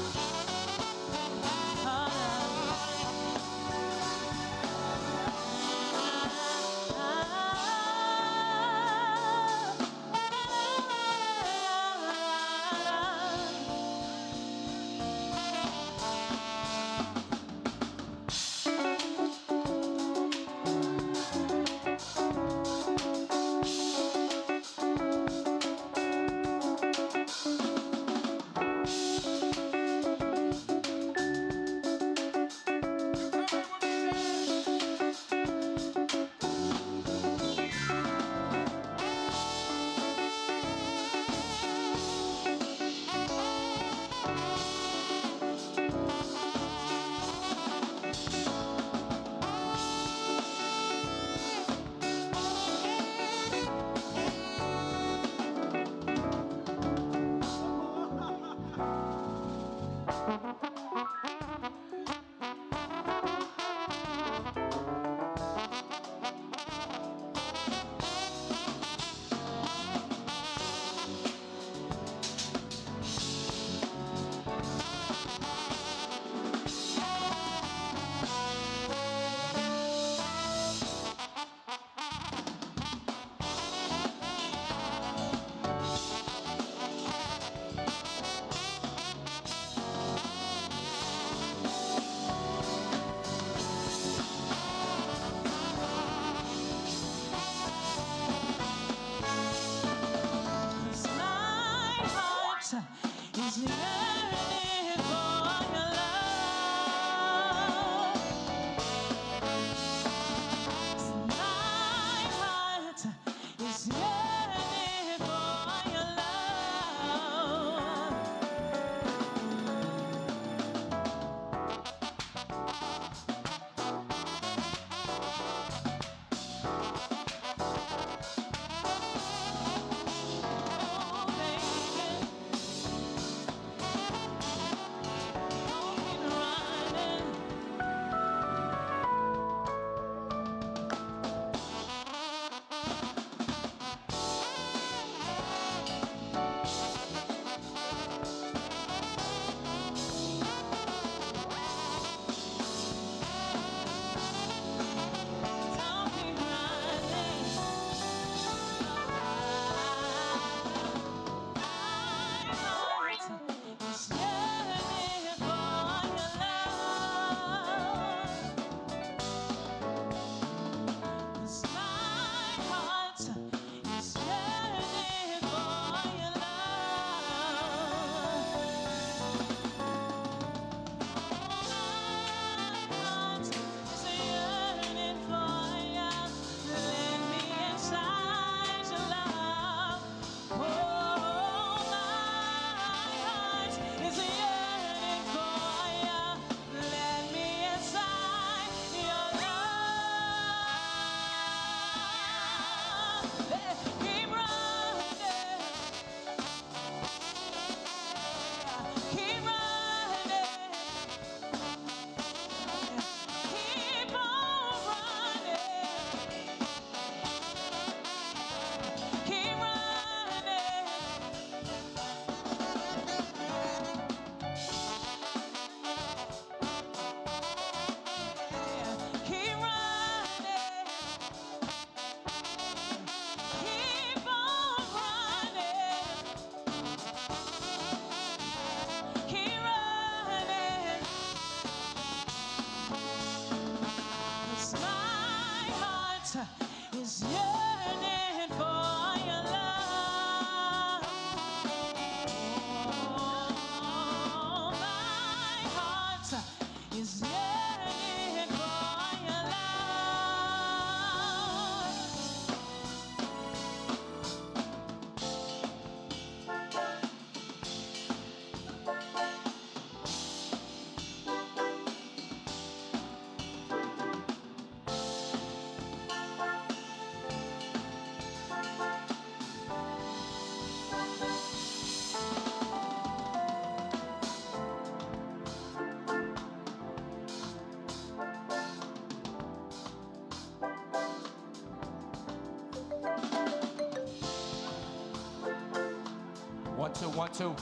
two, 1, 2.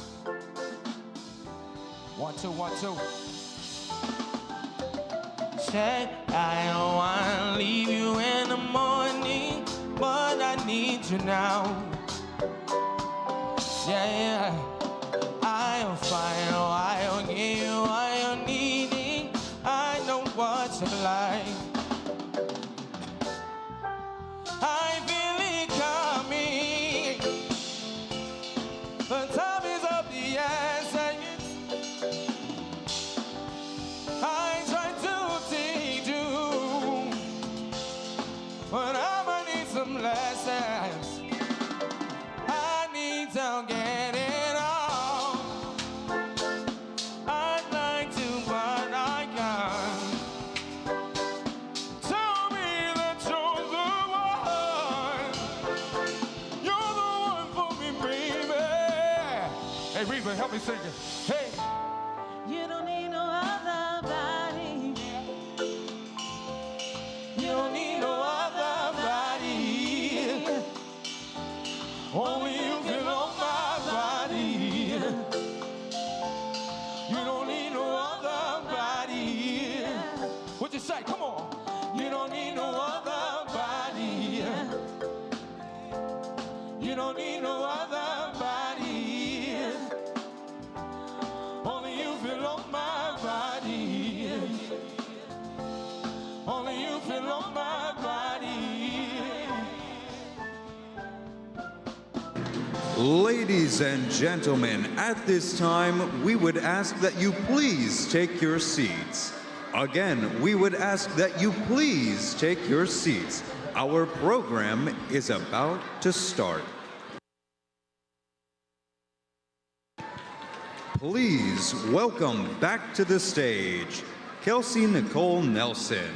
1, 2, 1, 2. Said I don't wanna leave you in the morning, but I need you now. Yeah, I'll find out, I'll give you what you're needing. I know what you like. I feel it coming. The time is of the essence. I try to teach you, but I'ma need some lessons. I need to get it all. I'd like to, but I can't. Tell me that you're the one. You're the one for me, baby. Hey, Reba, help me sing it. Hey. You don't need no other body. You don't need no other body. Only you feel on my body. You don't need no other body. What you say? Come on. You don't need no other body. You don't need no other body. Only you feel on my body. Only you feel on my body. Ladies and gentlemen, at this time, we would ask that you please take your seats. Again, we would ask that you please take your seats. Our program is about to start. Please welcome back to the stage, Kelsey Nicole Nelson.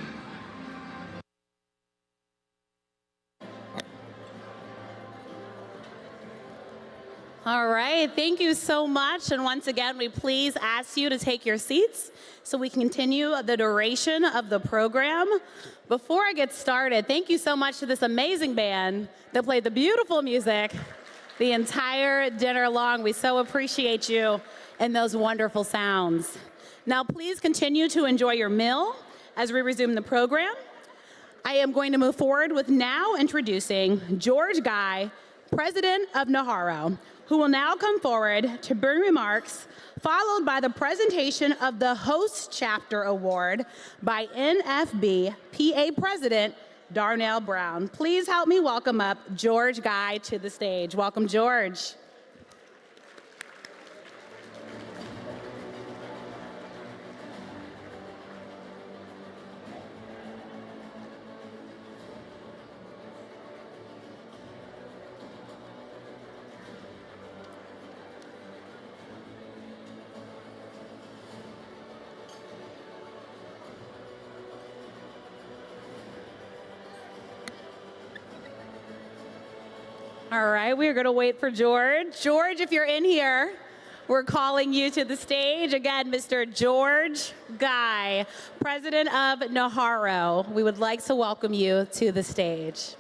All right, thank you so much. And once again, we please ask you to take your seats so we can continue the duration of the program. Before I get started, thank you so much to this amazing band that played the beautiful music the entire dinner long. We so appreciate you and those wonderful sounds. Now, please continue to enjoy your meal as we resume the program. I am going to move forward with now introducing George Guy, President of NAHARO, who will now come forward to bring remarks, followed by the presentation of the Host Chapter Award by NFB PA President Darnell Brown. Please help me welcome up George Guy to the stage. Welcome, George. All right, we're going to wait for George. George, if you're in here, we're calling you to the stage. Again, Mr. George Guy, President of NAHARO. We would like to welcome you to the stage.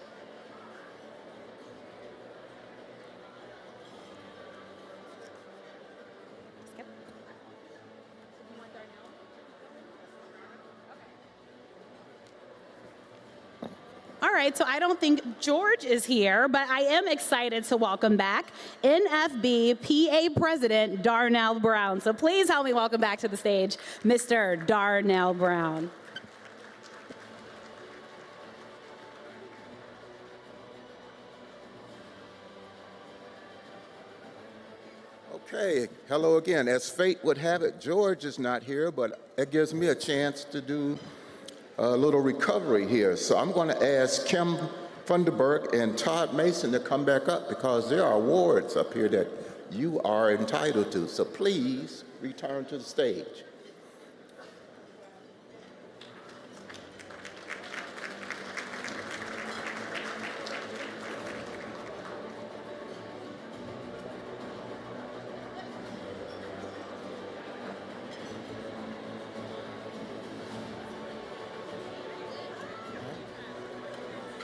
All right, so I don't think George is here, but I am excited to welcome back NFB PA President Darnell Brown. So please help me welcome back to the stage, Mr. Darnell Brown. Okay, hello again. As fate would have it, George is not here, but it gives me a chance to do a little recovery here. So I'm going to ask Kim Funderburk and Todd Mason to come back up because there are awards up here that you are entitled to. So please return to the stage.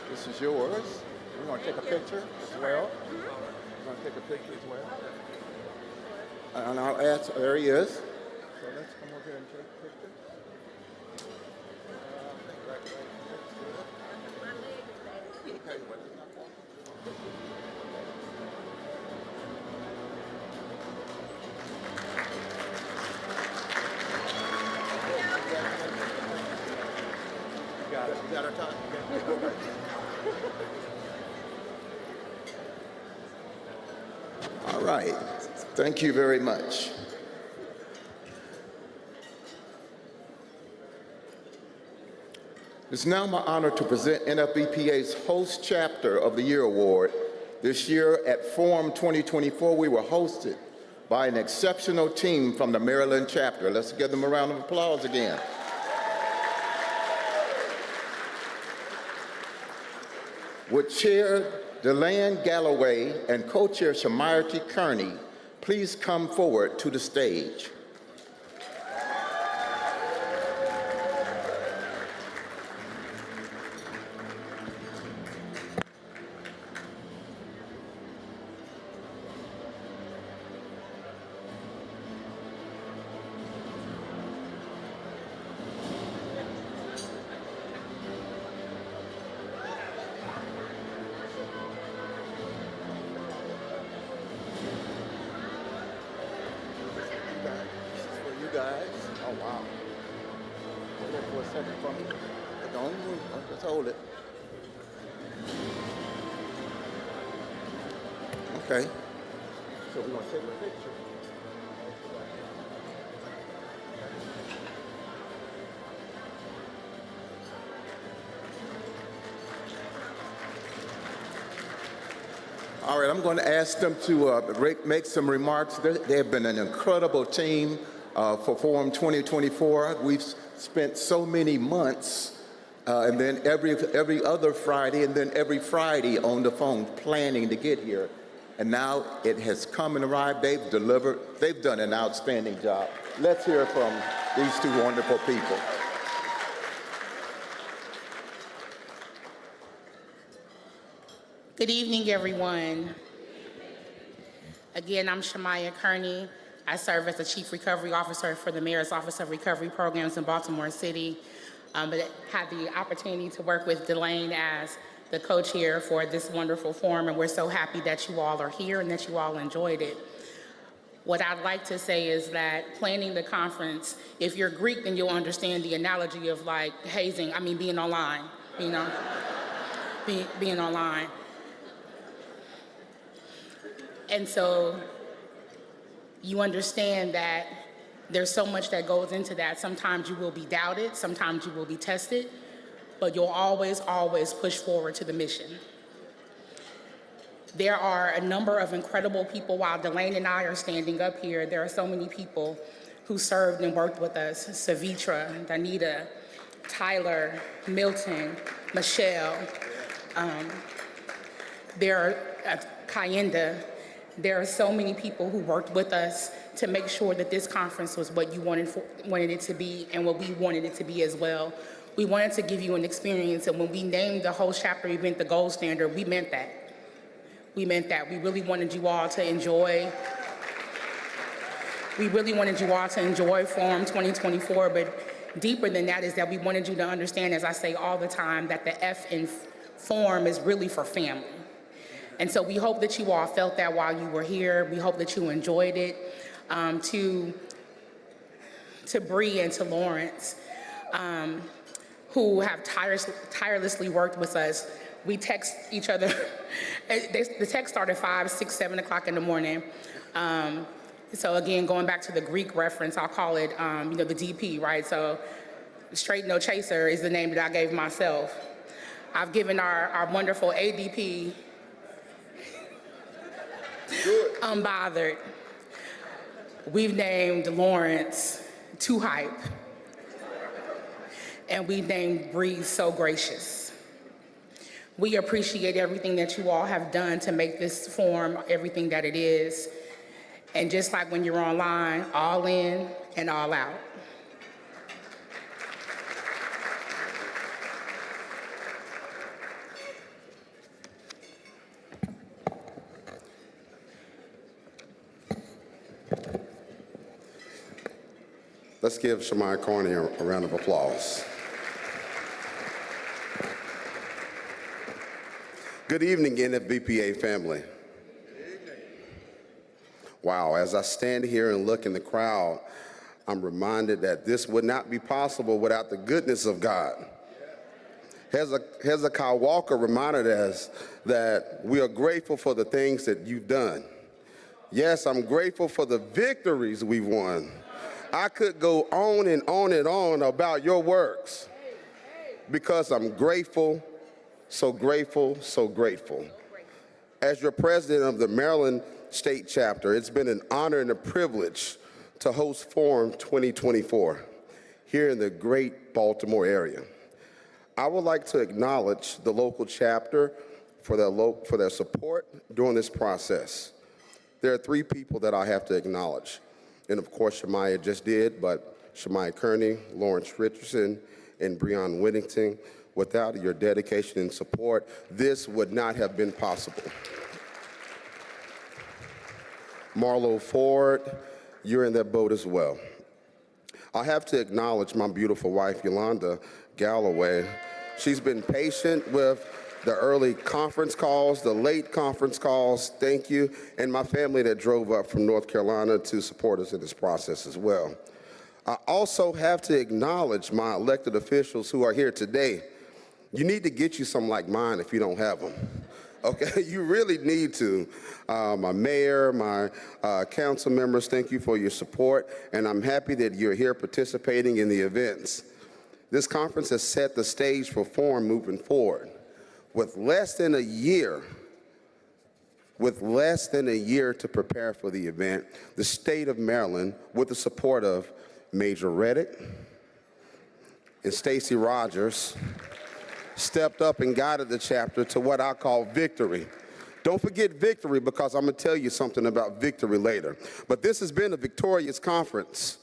This is yours. We're going to take a picture as well. We're going to take a picture as well. And I'll ask, there he is. So let's come over here and take pictures. Okay, well, it's not walking. You got it. You got our time. Okay. All right. Thank you very much. It's now my honor to present NFBPA's Host Chapter of the Year Award. This year at Forum 2024, we were hosted by an exceptional team from the Maryland chapter. Let's give them a round of applause again. Would Chair Deland Galloway and Co-Chair Shamayati Kearney please come forward to the stage? Guys. Oh, wow. Hold it for a second for me. Don't move. Just hold it. Okay. So we're going to take a picture. All right, I'm going to ask them to make some remarks. They have been an incredible team. For Forum 2024, we've spent so many months, and then every other Friday, and then every Friday on the phone planning to get here. And now it has come and arrived. They've delivered. They've done an outstanding job. Let's hear from these two wonderful people. Good evening, everyone. Again, I'm Shamaya Kearney. I serve as the Chief Recovery Officer for the Mayor's Office of Recovery Programs in Baltimore City, but had the opportunity to work with Deland as the co-chair for this wonderful forum, and we're so happy that you all are here and that you all enjoyed it. What I'd like to say is that planning the conference, if you're Greek, then you'll understand the analogy of like hazing, being online, you know, being online. And so, you understand that there's so much that goes into that. Sometimes you will be doubted, sometimes you will be tested, but you'll always, always push forward to the mission. There are a number of incredible people. While Deland and I are standing up here, there are so many people who served and worked with us. Savitra, Danita, Tyler, Milton, Michelle, Kayenda. There are so many people who worked with us to make sure that this conference was what you wanted it to be and what we wanted it to be as well. We wanted to give you an experience, and when we named the Host Chapter event the Gold Standard, we meant that. We meant that. We really wanted you all to enjoy. We really wanted you all to enjoy Forum 2024, but deeper than that is that we wanted you to understand, as I say all the time, that the F in Forum is really for family. And so we hope that you all felt that while you were here. We hope that you enjoyed it. To Bree and to Lawrence, who have tirelessly worked with us. We text each other. The text started 5, 6, 7 o'clock in the morning. So again, going back to the Greek reference, I'll call it, the DP, right? So Straight No Chaser is the name that I gave myself. I've given our wonderful ADP, Unbothered. We've named Lawrence Too Hype. And we named Bree So Gracious. We appreciate everything that you all have done to make this forum everything that it is. And just like when you're online, all in and all out. Let's give Shamai Carney a round of applause. Good evening, NFBPA family. Wow, as I stand here and look in the crowd, I'm reminded that this would not be possible without the goodness of God. Hezekiah Walker reminded us that we are grateful for the things that you've done. Yes, I'm grateful for the victories we've won. I could go on and on and on about your works because I'm grateful, so grateful, so grateful. As your president of the Maryland State Chapter, it's been an honor and a privilege to host Forum 2024 here in the great Baltimore area. I would like to acknowledge the local chapter for their support during this process. There are 3 people that I have to acknowledge. And of course, Shamaya just did, but Shamaya Kearney, Lawrence Richardson, and Breon Whittington, without your dedication and support, this would not have been possible. Marlo Ford, you're in that boat as well. I have to acknowledge my beautiful wife, Yolanda Galloway. She's been patient with the early conference calls, the late conference calls, thank you, and my family that drove up from North Carolina to support us in this process as well. I also have to acknowledge my elected officials who are here today. You need to get you some like mine if you don't have them. Okay, you really need to. My mayor, my council members, thank you for your support, and I'm happy that you're here participating in the events. This conference has set the stage for Forum moving forward. With less than a year to prepare for the event, the state of Maryland, with the support of Major Reddick and Stacey Rogers, stepped up and guided the chapter to what I call victory. Don't forget victory, because I'm going to tell you something about victory later. But this has been a victorious conference.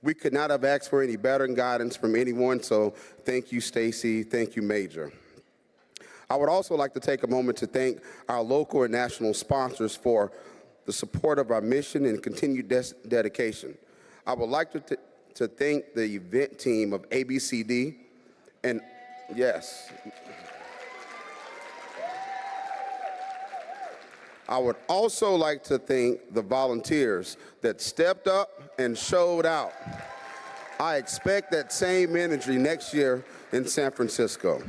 We could not have asked for any better guidance from anyone, so thank you, Stacey. Thank you, Major. I would also like to take a moment to thank our local and national sponsors for the support of our mission and continued dedication. I would like to thank the event team of ABCD, and yes, I would also like to thank the volunteers that stepped up and showed out. I expect that same energy next year in San Francisco.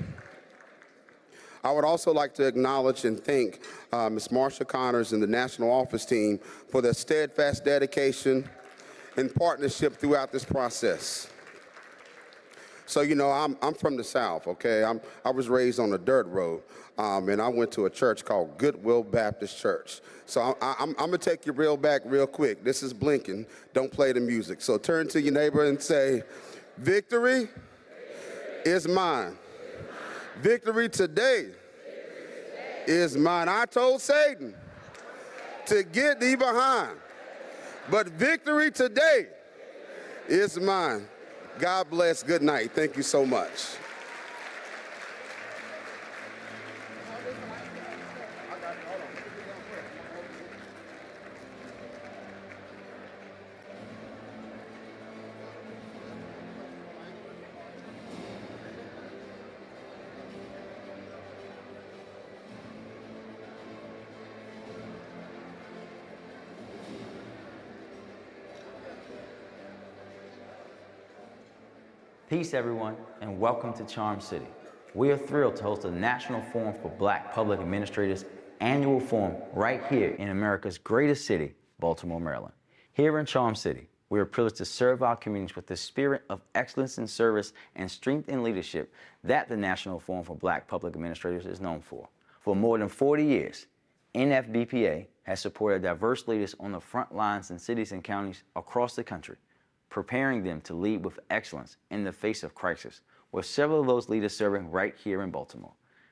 I would also like to acknowledge and thank Ms. Marsha Connors and the National Office team for their steadfast dedication and partnership throughout this process. So, you know, I'm from the South, okay? I was raised on a dirt road, and I went to a church called Goodwill Baptist Church. So I'm going to take your reel back real quick. This is blinking. Don't play the music. So turn to your neighbor and say, victory is mine. Victory today is mine. I told Satan to get thee behind, but victory today is mine. God bless. Good night. Thank you so much. Peace, everyone, and welcome to Charm City. We are thrilled to host the National Forum for Black Public Administrators annual forum right here in America's greatest city, Baltimore, Maryland. Here in Charm City, we are privileged to serve our communities with the spirit of excellence in service and strength in leadership that the National Forum for Black Public Administrators is known for. For more than 40 years, NFBPA has supported diverse leaders on the front lines in cities and counties across the country, preparing them to lead with excellence in the face of crisis, with several of those leaders serving right here in Baltimore.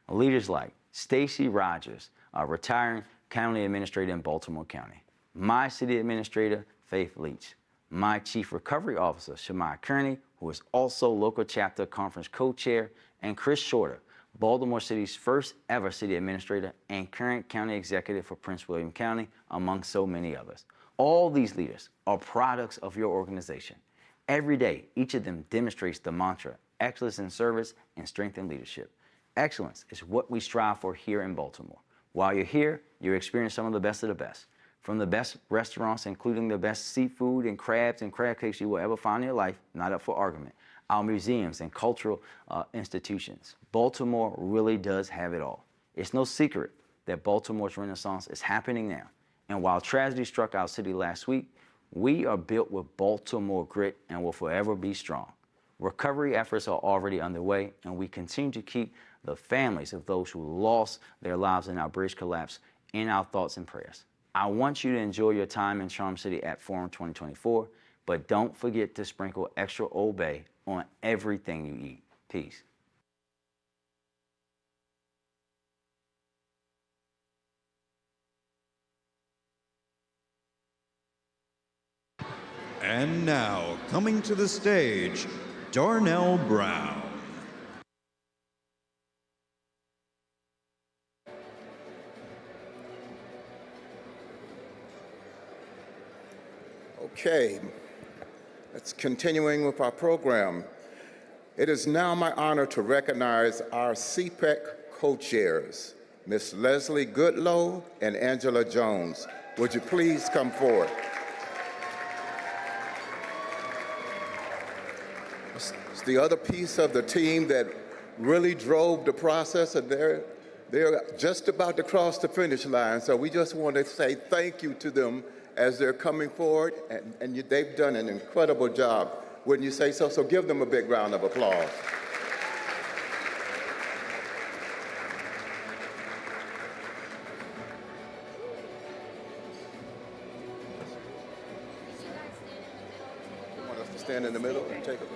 Leaders like Stacey Rogers, a retiring county administrator in Baltimore County, my city administrator, Faith Leach, my chief recovery officer, Shamai Kearney, who is also local chapter conference co-chair, and Chris Shorter, Baltimore City's first ever city administrator and current county executive for Prince William County, among so many others. All these leaders are products of your organization. Every day, each of them demonstrates the mantra, excellence in service and strength in leadership. Excellence is what we strive for here in Baltimore. While you're here, you'll experience some of the best of the best. From the best restaurants, including the best seafood and crabs and crab cakes you will ever find in your life, not up for argument, our museums and cultural institutions. Baltimore really does have it all. It's no secret that Baltimore's renaissance is happening now. And while tragedy struck our city last week, we are built with Baltimore grit and will forever be strong. Recovery efforts are already underway, and we continue to keep the families of those who lost their lives in our bridge collapse in our thoughts and prayers. I want you to enjoy your time in Charm City at Forum 2024, but don't forget to sprinkle extra Old Bay on everything you eat. Peace. And now, coming to the stage, Darnell Brown. Okay, let's continuing with our program. It is now my honor to recognize our CPEC co-chairs, Ms. Leslie Goodlow and Angela Jones. Would you please come forward? It's the other piece of the team that really drove the process, and they're just about to cross the finish line. So we just want to say thank you to them as they're coming forward, and they've done an incredible job. Wouldn't you say so? So give them a big round of applause. You want us to stand in the middle and take it?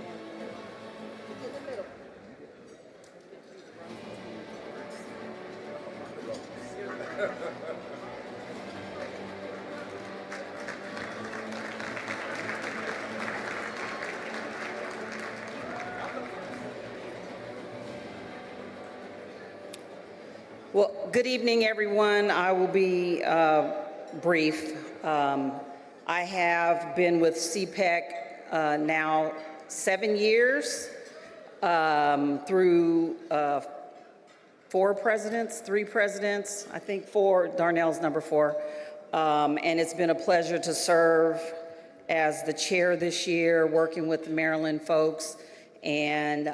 Well, good evening, everyone. I will be brief. I have been with CPEC now 7 years through 4 presidents, 3 presidents, I think 4, Darnell's number 4. And it's been a pleasure to serve as the chair this year, working with the Maryland folks. And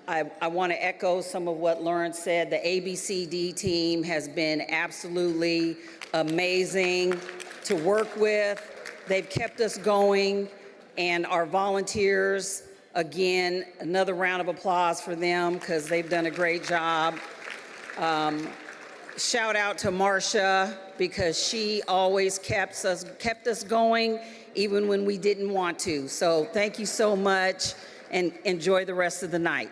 I want to echo some of what Lawrence said. The ABCD team has been absolutely amazing to work with. They've kept us going, and our volunteers, again, another round of applause for them because they've done a great job. Shout out to Marcia because she always kept us going even when we didn't want to. So thank you so much, and enjoy the rest of the night.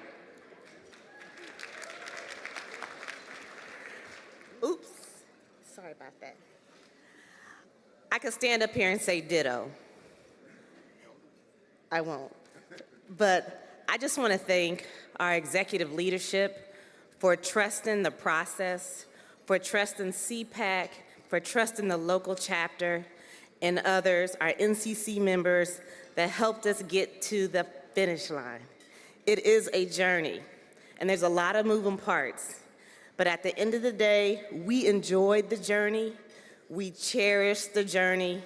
Oops, sorry about that. I could stand up here and say ditto. I won't. But I just want to thank our executive leadership for trusting the process, for trusting CPAC, for trusting the local chapter, and others, our NCC members that helped us get to the finish line. It is a journey, and there's a lot of moving parts. But at the end of the day, we enjoyed the journey, we cherished the journey,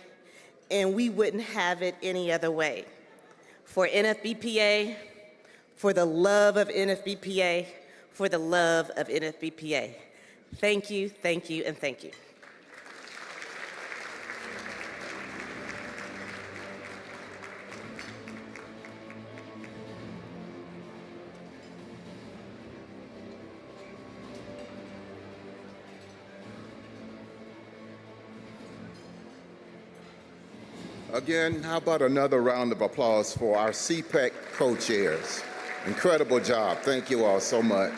and we wouldn't have it any other way. For NFBPA, for the love of NFBPA, for the love of NFBPA. Thank you, and thank you. Again, how about another round of applause for our CPEC co-chairs? Incredible job. Thank you all so much.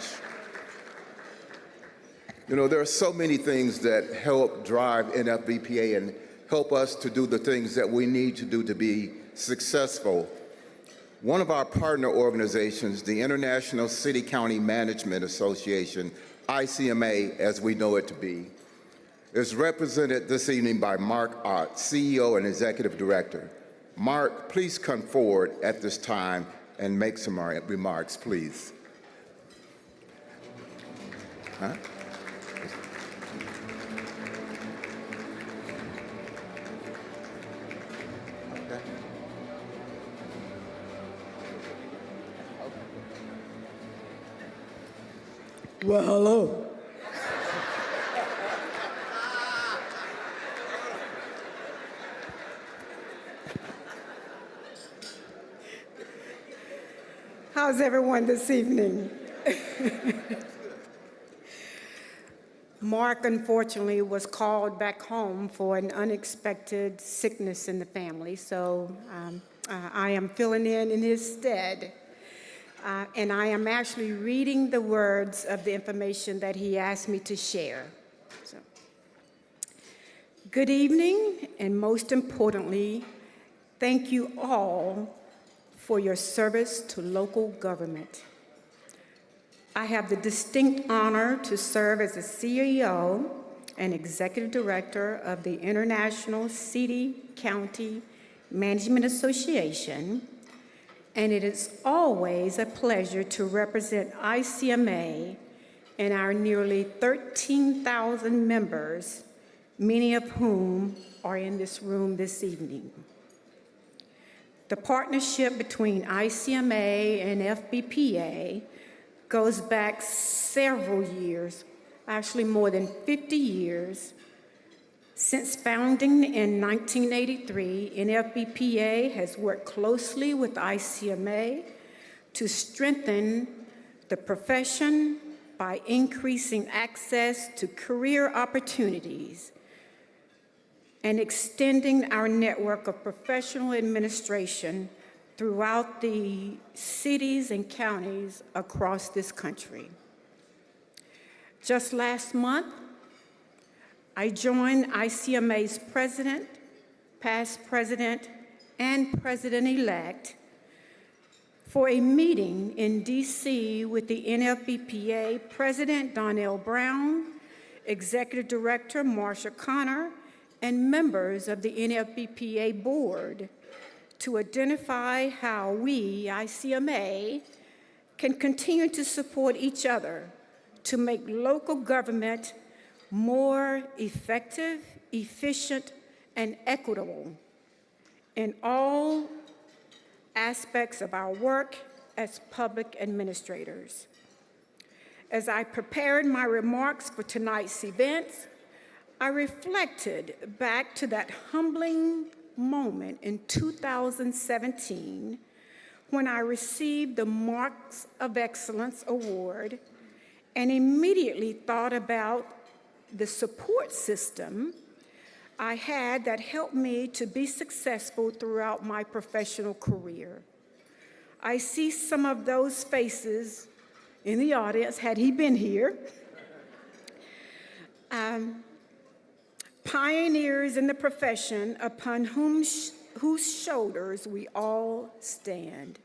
You know, there are so many things that help drive NFBPA and help us to do the things that we need to do to be successful. One of our partner organizations, the International City County Management Association, ICMA as we know it to be, is represented this evening by Mark Ott, CEO and Executive Director. Mark, please come forward at this time and make some remarks, please. Huh? Okay. Well, hello. How's everyone this evening? Mark, unfortunately, was called back home for an unexpected sickness in the family, so I am filling in his stead. And I am actually reading the words of the information that he asked me to share. So, good evening, and most importantly, thank you all for your service to local government. I have the distinct honor to serve as the CEO and Executive Director of the International City County Management Association, and it is always a pleasure to represent ICMA and our nearly 13,000 members, many of whom are in this room this evening. The partnership between ICMA and FBPA goes back several years, actually more than 50 years. Since founding in 1983, NFBPA has worked closely with ICMA to strengthen the profession by increasing access to career opportunities and extending our network of professional administration throughout the cities and counties across this country. Just last month, I joined ICMA's president, past president, and president-elect for a meeting in DC with the NFBPA President Donnell Brown, Executive Director Marsha Connor, and members of the NFBPA board to identify how we, ICMA, can continue to support each other to make local government more effective, efficient, and equitable in all aspects of our work as public administrators. As I prepared my remarks for tonight's events, I reflected back to that humbling moment in 2017 when I received the Marks of Excellence Award and immediately thought about the support system I had that helped me to be successful throughout my professional career. I see some of those faces in the audience, had he been here. Pioneers in the profession upon whose shoulders we all stand.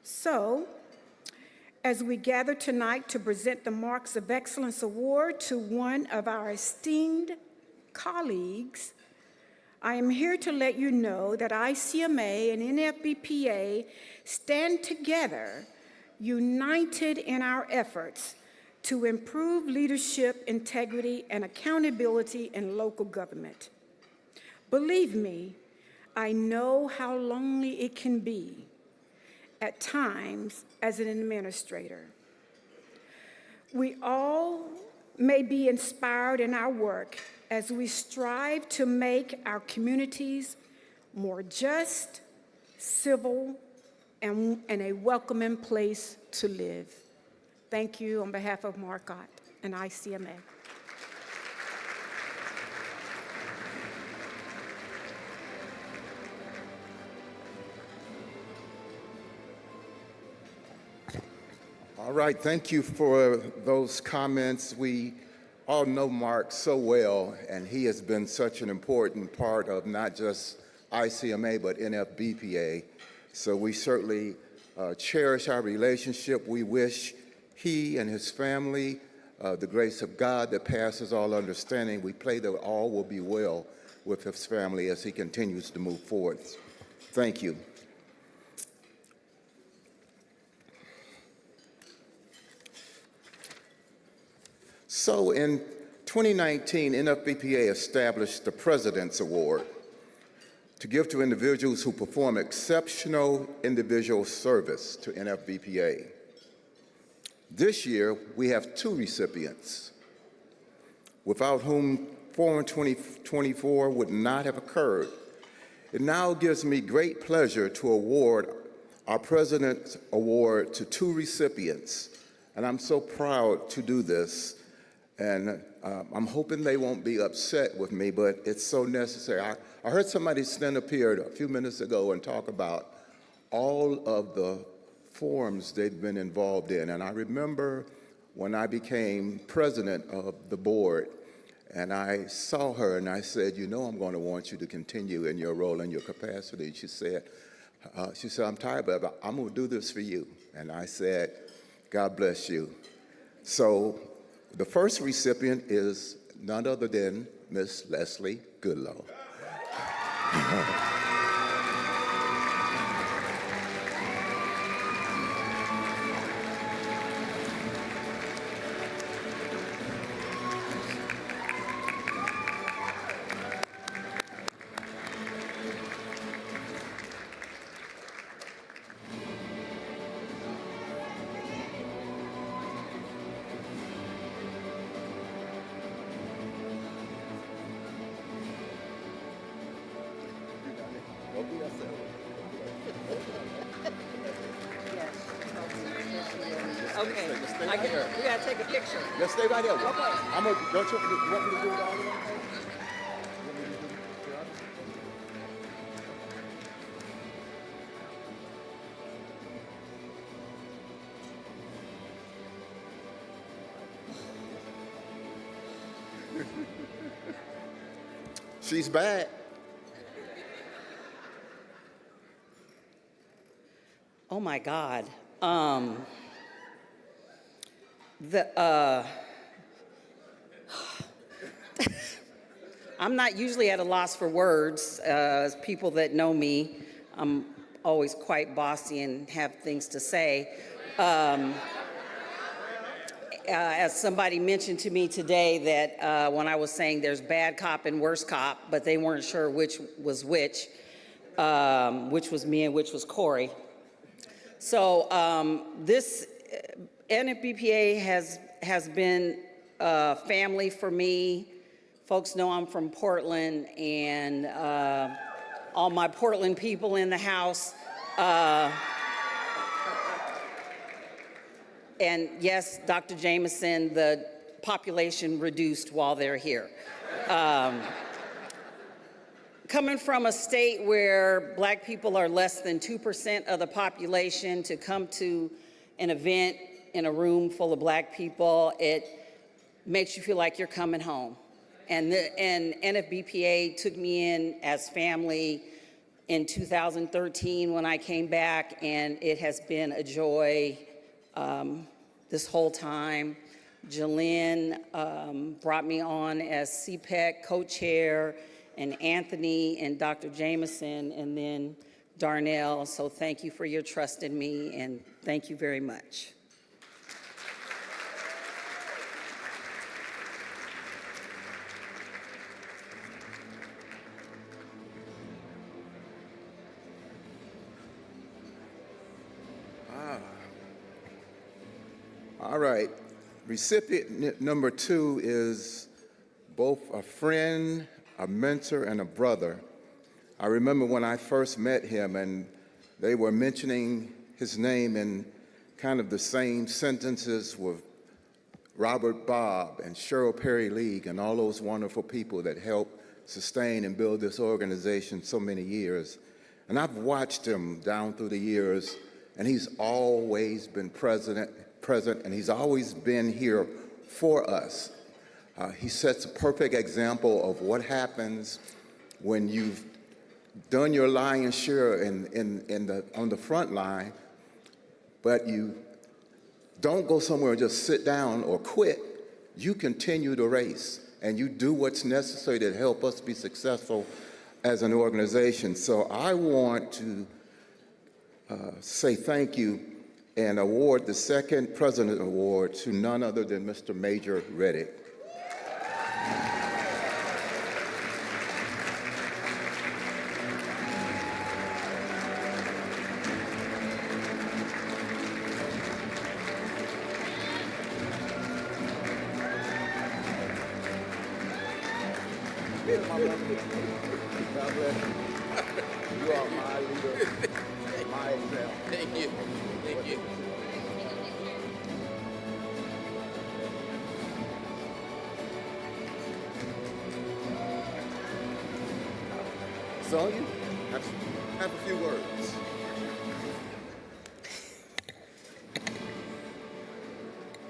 So, as we gather tonight to present the Marks of Excellence Award to one of our esteemed colleagues, I am here to let you know that ICMA and NFBPA stand together, united in our efforts to improve leadership, integrity, and accountability in local government. Believe me, I know how lonely it can be at times as an administrator. We all may be inspired in our work as we strive to make our communities more just, civil, and a welcoming place to live. Thank you on behalf of Mark Ott and ICMA. All right, thank you for those comments. We all know Mark so well, and he has been such an important part of not just ICMA, but NFBPA. So we certainly cherish our relationship. We wish he and his family the grace of God that passes all understanding. We pray that all will be well with his family as he continues to move forward. Thank you. So in 2019, NFBPA established the President's Award to give to individuals who perform exceptional individual service to NFBPA. This year, we have 2 recipients, without whom Forum 2024 would not have occurred. It now gives me great pleasure to award our President's Award to 2 recipients, and I'm so proud to do this. And I'm hoping they won't be upset with me, but it's so necessary. I heard somebody stand up here a few minutes ago and talk about all of the forums they've been involved in. And I remember when I became president of the board, and I saw her and I said, you know, I'm going to want you to continue in your role and your capacity. She said, I'm tired, but I'm going to do this for you. And I said, God bless you. So the first recipient is none other than Miss Leslie Goodlow. Okay, we gotta take a picture. Let's stay right there. Okay. Don't you want me to do it all the way? She's bad. Oh my God. I'm not usually at a loss for words. As people that know me, I'm always quite bossy and have things to say. As somebody mentioned to me today that when I was saying there's bad cop and worse cop, but they weren't sure which was which was me and which was Corey. So this NFBPA has been family for me. Folks know I'm from Portland, and all my Portland people in the house. And yes, Dr. Jameson, the population reduced while they're here. Coming from a state where Black people are less than 2% of the population, to come to an event in a room full of Black people, it makes you feel like you're coming home. And NFBPA took me in as family in 2013 when I came back, and it has been a joy this whole time. Jalynn brought me on as CPEC co-chair, and Anthony and Dr. Jameson, and then Darnell. So thank you for your trust in me, and thank you very much. All right. Recipient number 2 is both a friend, a mentor, and a brother. I remember when I first met him and they were mentioning his name in kind of the same sentences with Robert Bobb and Cheryl Perry League and all those wonderful people that helped sustain and build this organization so many years. And I've watched him down through the years, and he's always been present, and he's always been here for us. He sets a perfect example of what happens when you've done your lion's share on the front line, but you don't go somewhere and just sit down or quit. you continue the race and you do what's necessary to help us be successful as an organization. So I want to say thank you and award the second President Award to none other than Mr. Major Reddick. God bless you. You are my leader, my example. Thank you. Thank you. Sonia, have a few words.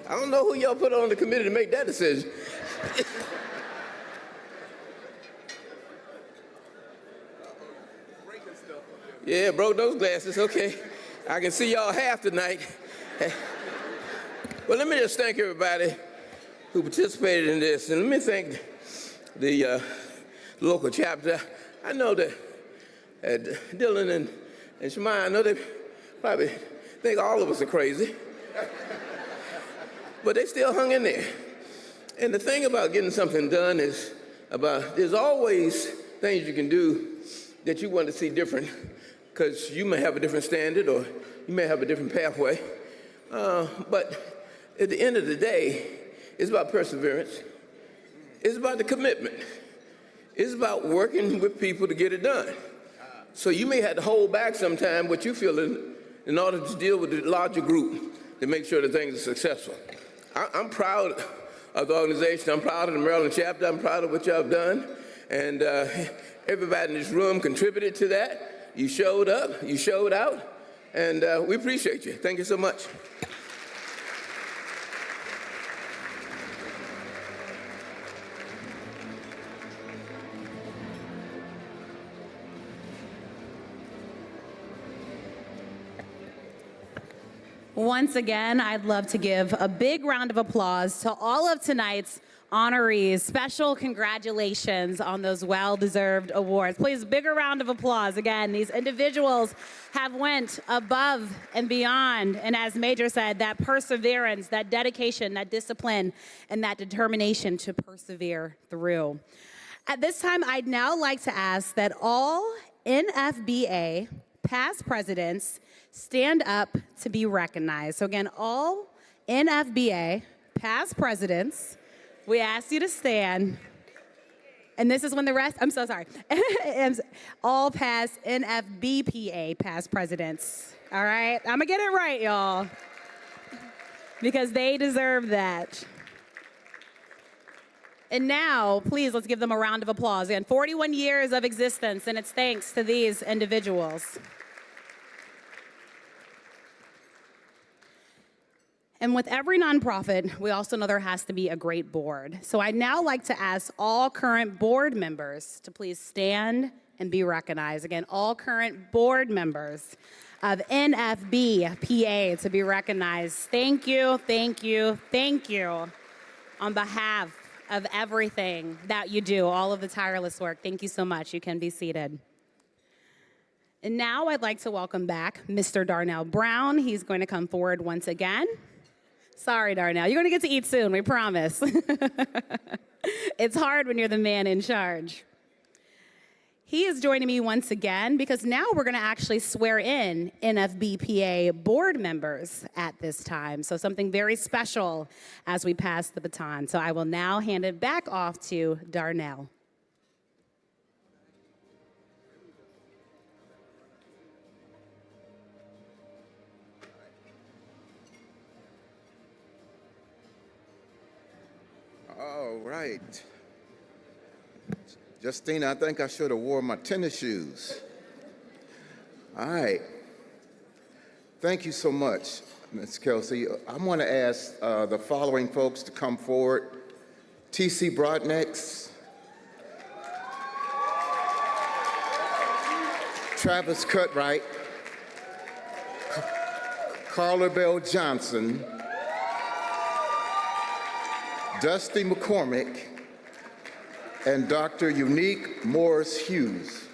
I don't know who y'all put on the committee to make that decision. Yeah, broke those glasses. Okay. I can see y'all half tonight. Well, let me just thank everybody who participated in this. And let me thank the local chapter. I know that Dylan and Shemai, I know they probably think all of us are crazy. But they still hung in there. And the thing about getting something done is there's always things you can do that you want to see different, because you may have a different standard or you may have a different pathway. But at the end of the day, it's about perseverance. It's about the commitment. It's about working with people to get it done. So you may have to hold back sometime what you feel in order to deal with the larger group to make sure that things are successful. I'm proud of the organization. I'm proud of the Maryland chapter. I'm proud of what y'all have done. And everybody in this room contributed to that. You showed up, you showed out, and we appreciate you. Thank you so much. Once again, I'd love to give a big round of applause to all of tonight's honorees. Special congratulations on those well-deserved awards. Please, bigger round of applause. Again, these individuals have went above and beyond. And as Major said, that perseverance, that dedication, that discipline, and that determination to persevere through. At this time, I'd now like to ask that all NFBA past presidents stand up to be recognized. So again, all NFBA past presidents, we ask you to stand. And this is when the rest, I'm so sorry. All past NFBPA past presidents. All right? I'm gonna get it right, y'all. Because they deserve that. And now, please, let's give them a round of applause. Again, 41 years of existence, and it's thanks to these individuals. And with every nonprofit, we also know there has to be a great board. So I'd now like to ask all current board members to please stand and be recognized. Again, all current board members of NFBPA to be recognized. Thank you, thank you, thank you on behalf of everything that you do, all of the tireless work. Thank you so much. You can be seated. And now I'd like to welcome back Mr. Darnell Brown. He's going to come forward once again. Sorry, Darnell. You're going to get to eat soon, we promise. It's hard when you're the man in charge. He is joining me once again because now we're going to actually swear in NFBPA board members at this time. So something very special as we pass the baton. So I will now hand it back off to Darnell. All right. Justina, I think I should have worn my tennis shoes. All right. Thank you so much, Ms. Kelsey. I want to ask the following folks to come forward. T.C. Brodnicks, Travis Cutright, Carla Bell Johnson, Dusty McCormick, and Dr. Unique Morris Hughes.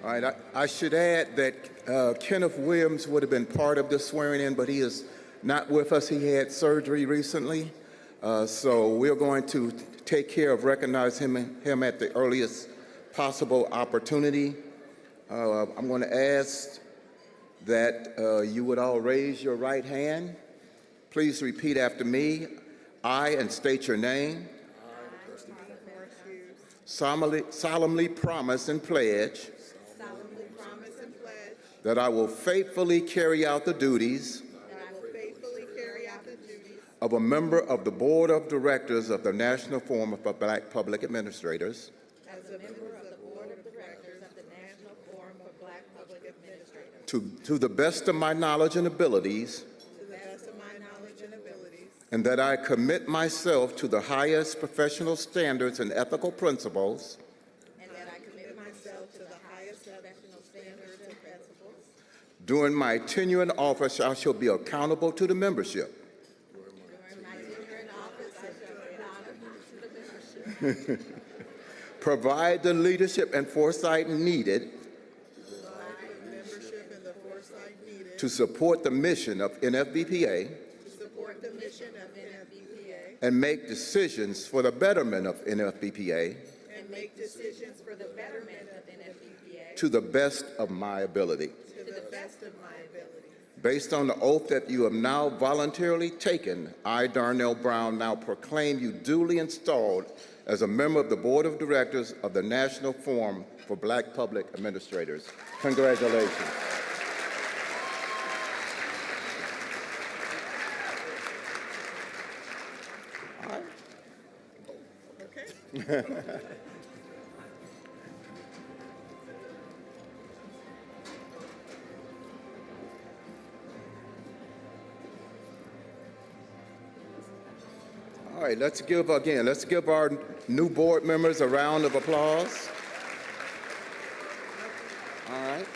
All right, I should add that Kenneth Williams would have been part of this swearing in, but he is not with us. He had surgery recently. So we're going to take care of recognizing him at the earliest possible opportunity. I'm going to ask that you would all raise your right hand. Please repeat after me. I, and state your name, solemnly promise and pledge that I will faithfully carry out the duties of a member of the Board of Directors of the National Forum for Black Public Administrators, to the best of my knowledge and abilities, and that I commit myself to the highest professional standards and ethical principles during my tenure in office. I shall be accountable to the membership. Provide the leadership and foresight needed to support the mission of NFBPA and make decisions for the betterment of NFBPA to the best of my ability. Based on the oath that you have now voluntarily taken, I, Darnell Brown, now proclaim you duly installed as a member of the Board of Directors of the National Forum for Black Public Administrators. Congratulations. All right. Okay. All right, let's give our new board members a round of applause. All right.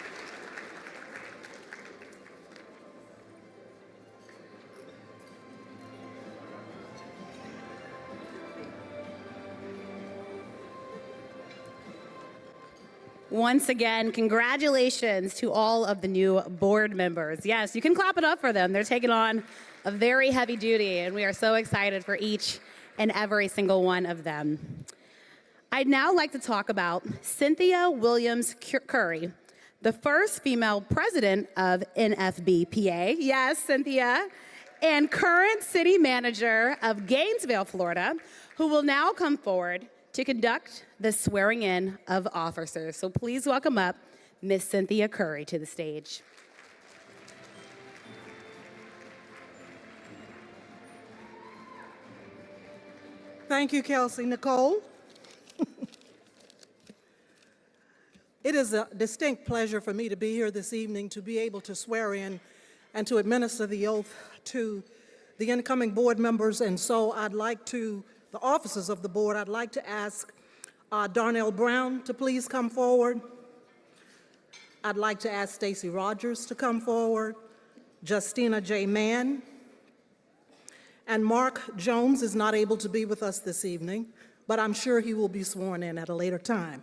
Once again, congratulations to all of the new board members. Yes, you can clap it up for them. They're taking on a very heavy duty, and we are so excited for each and every single one of them. I'd now like to talk about Cynthia Williams Curry, the first female president of NFBPA. Yes, Cynthia. And current city manager of Gainesville, Florida, who will now come forward to conduct the swearing in of officers. So please welcome up Miss Cynthia Curry to the stage. Thank you, Kelsey Nicole. It is a distinct pleasure for me to be here this evening to be able to swear in and to administer the oath to the incoming board members. And so the officers of the board, I'd like to ask Darnell Brown to please come forward. I'd like to ask Stacy Rogers to come forward, Justina J. Mann, and Mark Jones is not able to be with us this evening, but I'm sure he will be sworn in at a later time.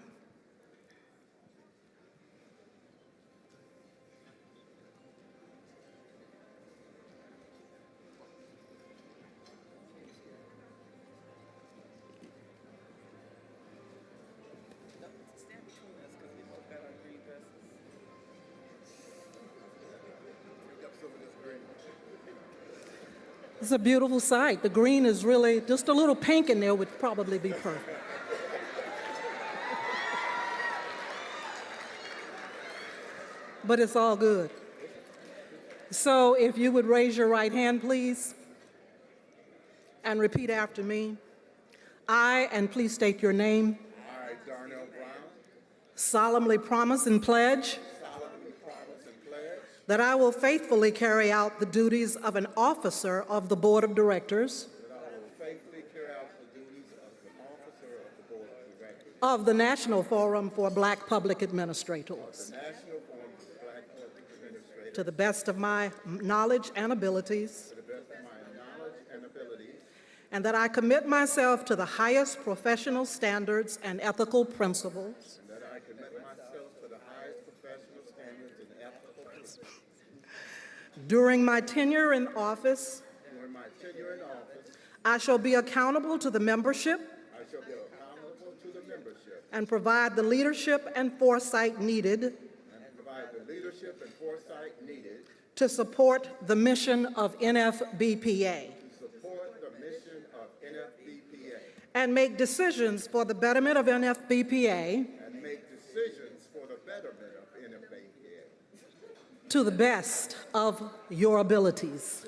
It's a beautiful sight. The green is really, just a little pink in there would probably be perfect. But it's all good. So if you would raise your right hand, please, and repeat after me. I, and please state your name, I, Darnell Brown, solemnly promise and pledge that I will faithfully carry out the duties of an officer of the Board of Directors of the National Forum for Black Public Administrators, to the best of my knowledge and abilities, and that I commit myself to the highest professional standards and ethical principles during my tenure in office. I shall be accountable to the membership and provide the leadership and foresight needed to support the mission of NFBPA and make decisions for the betterment of NFBPA to the best of your abilities.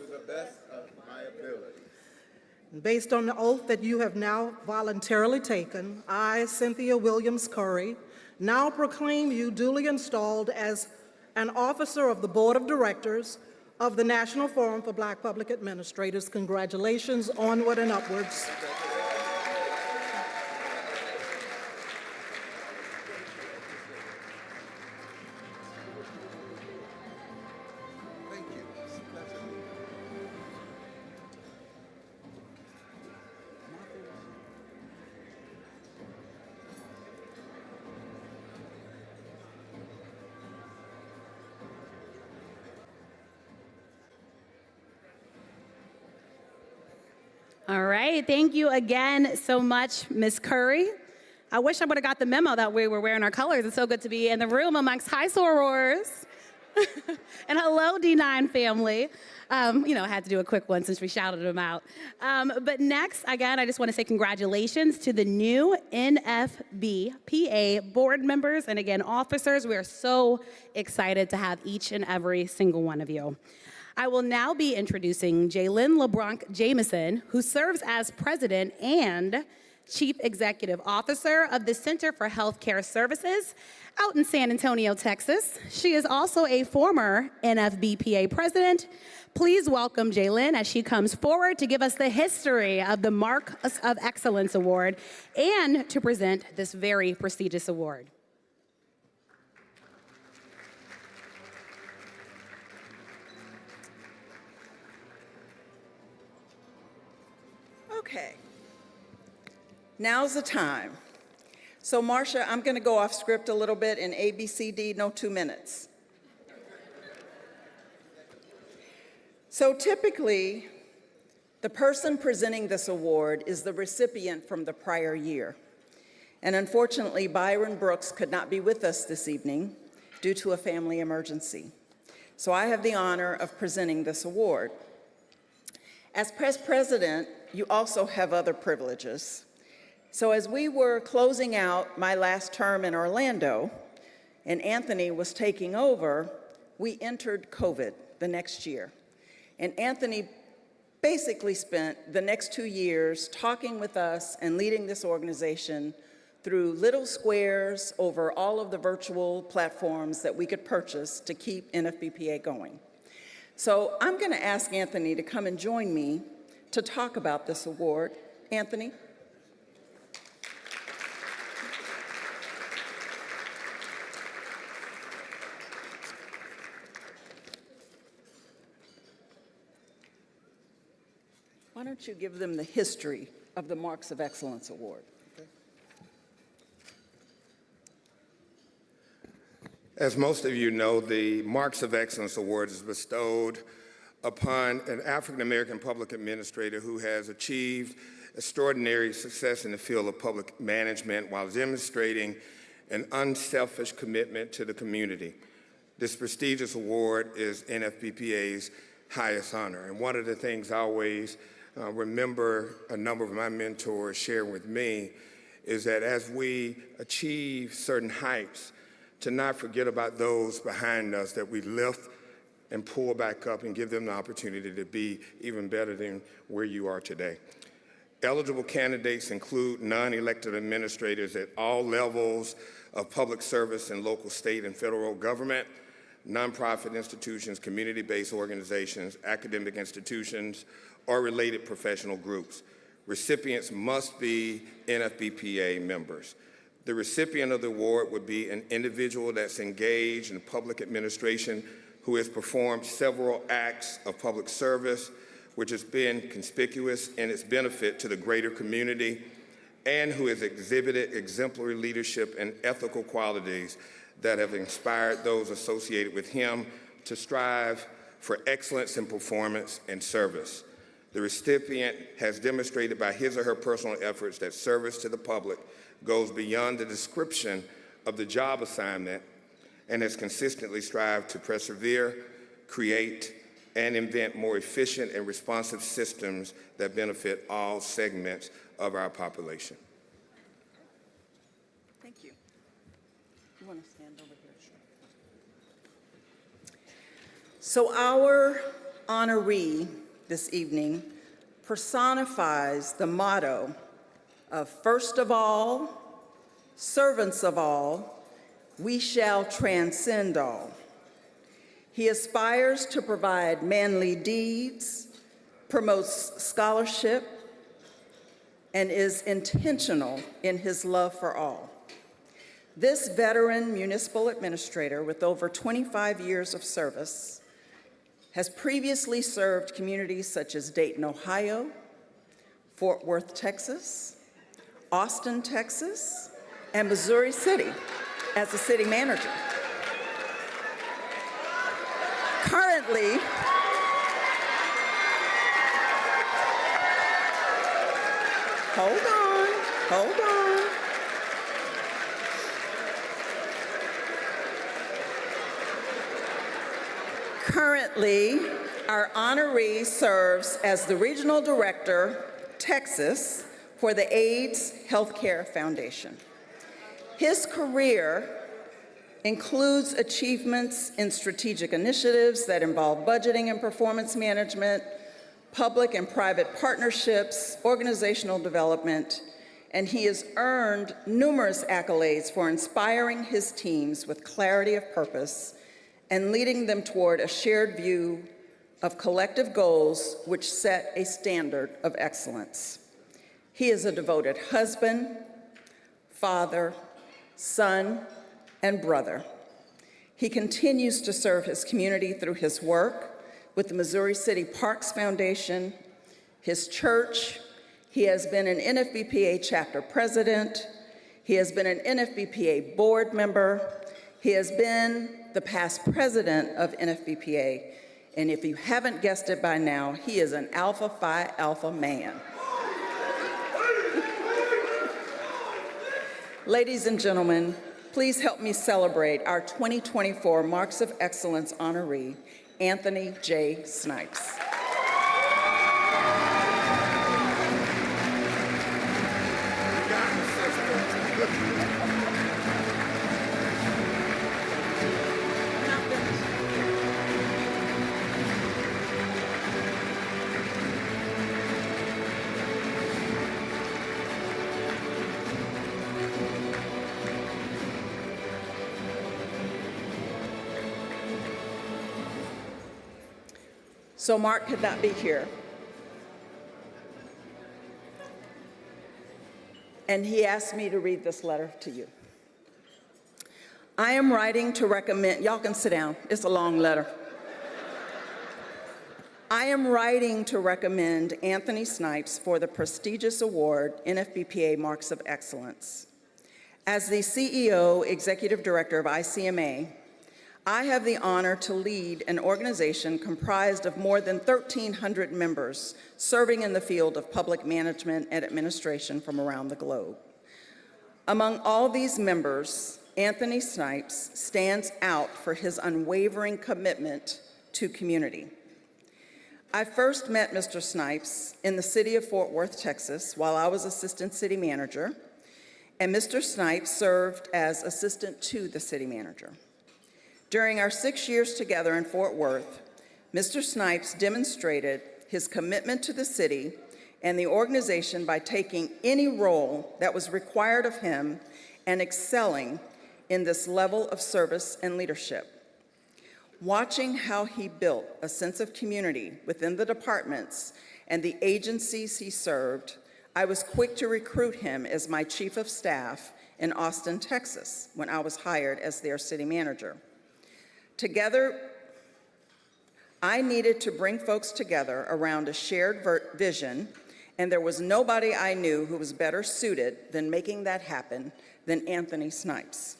Based on the oath that you have now voluntarily taken, I, Cynthia Williams Curry, now proclaim you duly installed as an officer of the Board of Directors of the National Forum for Black Public Administrators. Congratulations, onward and upwards. All right, thank you again so much, Ms. Curry. I wish I would have got the memo that we were wearing our colors. It's so good to be in the room amongst high sorors. And hello, D9 family. I had to do a quick one since we shouted them out. But next, again, I just want to say congratulations to the new NFBPA board members and again, officers. We are so excited to have each and every single one of you. I will now be introducing Jalen LeBronc Jameson, who serves as president and Chief Executive Officer of the Center for Healthcare Services out in San Antonio, Texas. She is also a former NFBPA president. Please welcome Jalen as she comes forward to give us the history of the Mark of Excellence Award and to present this very prestigious award. Okay, now's the time. So Marcia, I'm going to go off script a little bit in ABCD, no 2 minutes. So typically, the person presenting this award is the recipient from the prior year. And unfortunately, Byron Brooks could not be with us this evening due to a family emergency. So I have the honor of presenting this award. As president, you also have other privileges. So as we were closing out my last term in Orlando and Anthony was taking over, we entered COVID the next year. And Anthony basically spent the next 2 years talking with us and leading this organization through little squares over all of the virtual platforms that we could purchase to keep NFBPA going. So I'm going to ask Anthony to come and join me to talk about this award. Anthony? Why don't you give them the history of the Marks of Excellence Award? As most of you know, the Marks of Excellence Award is bestowed upon an African-American public administrator who has achieved extraordinary success in the field of public management while demonstrating an unselfish commitment to the community. This prestigious award is NFBPA's highest honor. And one of the things I always remember a number of my mentors sharing with me is that as we achieve certain heights, to not forget about those behind us that we lift and pull back up and give them the opportunity to be even better than where you are today. Eligible candidates include non-elected administrators at all levels of public service in local, state, and federal government, nonprofit institutions, community-based organizations, academic institutions, or related professional groups. Recipients must be NFBPA members. The recipient of the award would be an individual that's engaged in public administration who has performed several acts of public service, which has been conspicuous in its benefit to the greater community, and who has exhibited exemplary leadership and ethical qualities that have inspired those associated with him to strive for excellence in performance and service. The recipient has demonstrated by his or her personal efforts that service to the public goes beyond the description of the job assignment and has consistently strived to persevere, create, and invent more efficient and responsive systems that benefit all segments of our population. Thank you. You want to stand over here? Sure. So our honoree this evening personifies the motto of first of all, servants of all, we shall transcend all. He aspires to provide manly deeds, promotes scholarship, and is intentional in his love for all. This veteran municipal administrator with over 25 years of service has previously served communities such as Dayton, Ohio, Fort Worth, Texas, Austin, Texas, and Missouri City as a city manager. Currently, hold on. Currently, our honoree serves as the Regional Director, Texas, for the AIDS Healthcare Foundation. His career includes achievements in strategic initiatives that involve budgeting and performance management, public and private partnerships, organizational development, and he has earned numerous accolades for inspiring his teams with clarity of purpose and leading them toward a shared view of collective goals which set a standard of excellence. He is a devoted husband, father, son, and brother. He continues to serve his community through his work with the Missouri City Parks Foundation, his church. He has been an NFBPA chapter president. He has been an NFBPA board member. He has been the past president of NFBPA. And if you haven't guessed it by now, he is an Alpha Phi Alpha man. Ladies and gentlemen, please help me celebrate our 2024 Marks of Excellence honoree, Anthony J. Snipes. So Mark could not be here. And he asked me to read this letter to you. I am writing to recommend, y'all can sit down, it's a long letter. I am writing to recommend Anthony Snipes for the prestigious award, NFBPA Marks of Excellence. As the CEO, Executive Director of ICMA, I have the honor to lead an organization comprised of more than 1,300 members serving in the field of public management and administration from around the globe. Among all these members, Anthony Snipes stands out for his unwavering commitment to community. I first met Mr. Snipes in the city of Fort Worth, Texas, while I was assistant city manager, and Mr. Snipes served as assistant to the city manager. During our 6 years together in Fort Worth, Mr. Snipes demonstrated his commitment to the city and the organization by taking any role that was required of him and excelling in this level of service and leadership. Watching how he built a sense of community within the departments and the agencies he served, I was quick to recruit him as my chief of staff in Austin, Texas, when I was hired as their city manager. Together, I needed to bring folks together around a shared vision, and there was nobody I knew who was better suited than making that happen than Anthony Snipes.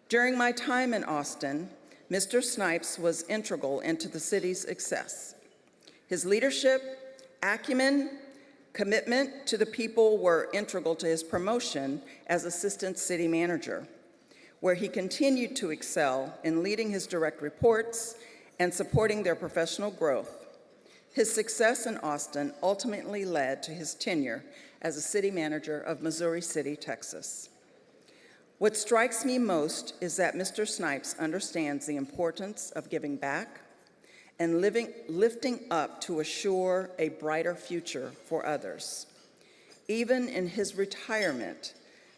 During my time in Austin, Mr. Snipes was integral into the city's success. His leadership, acumen, commitment to the people were integral to his promotion as assistant city manager, where he continued to excel in leading his direct reports and supporting their professional growth. His success in Austin ultimately led to his tenure as a city manager of Missouri City, Texas. What strikes me most is that Mr. Snipes understands the importance of giving back and lifting up to assure a brighter future for others. Even in his retirement,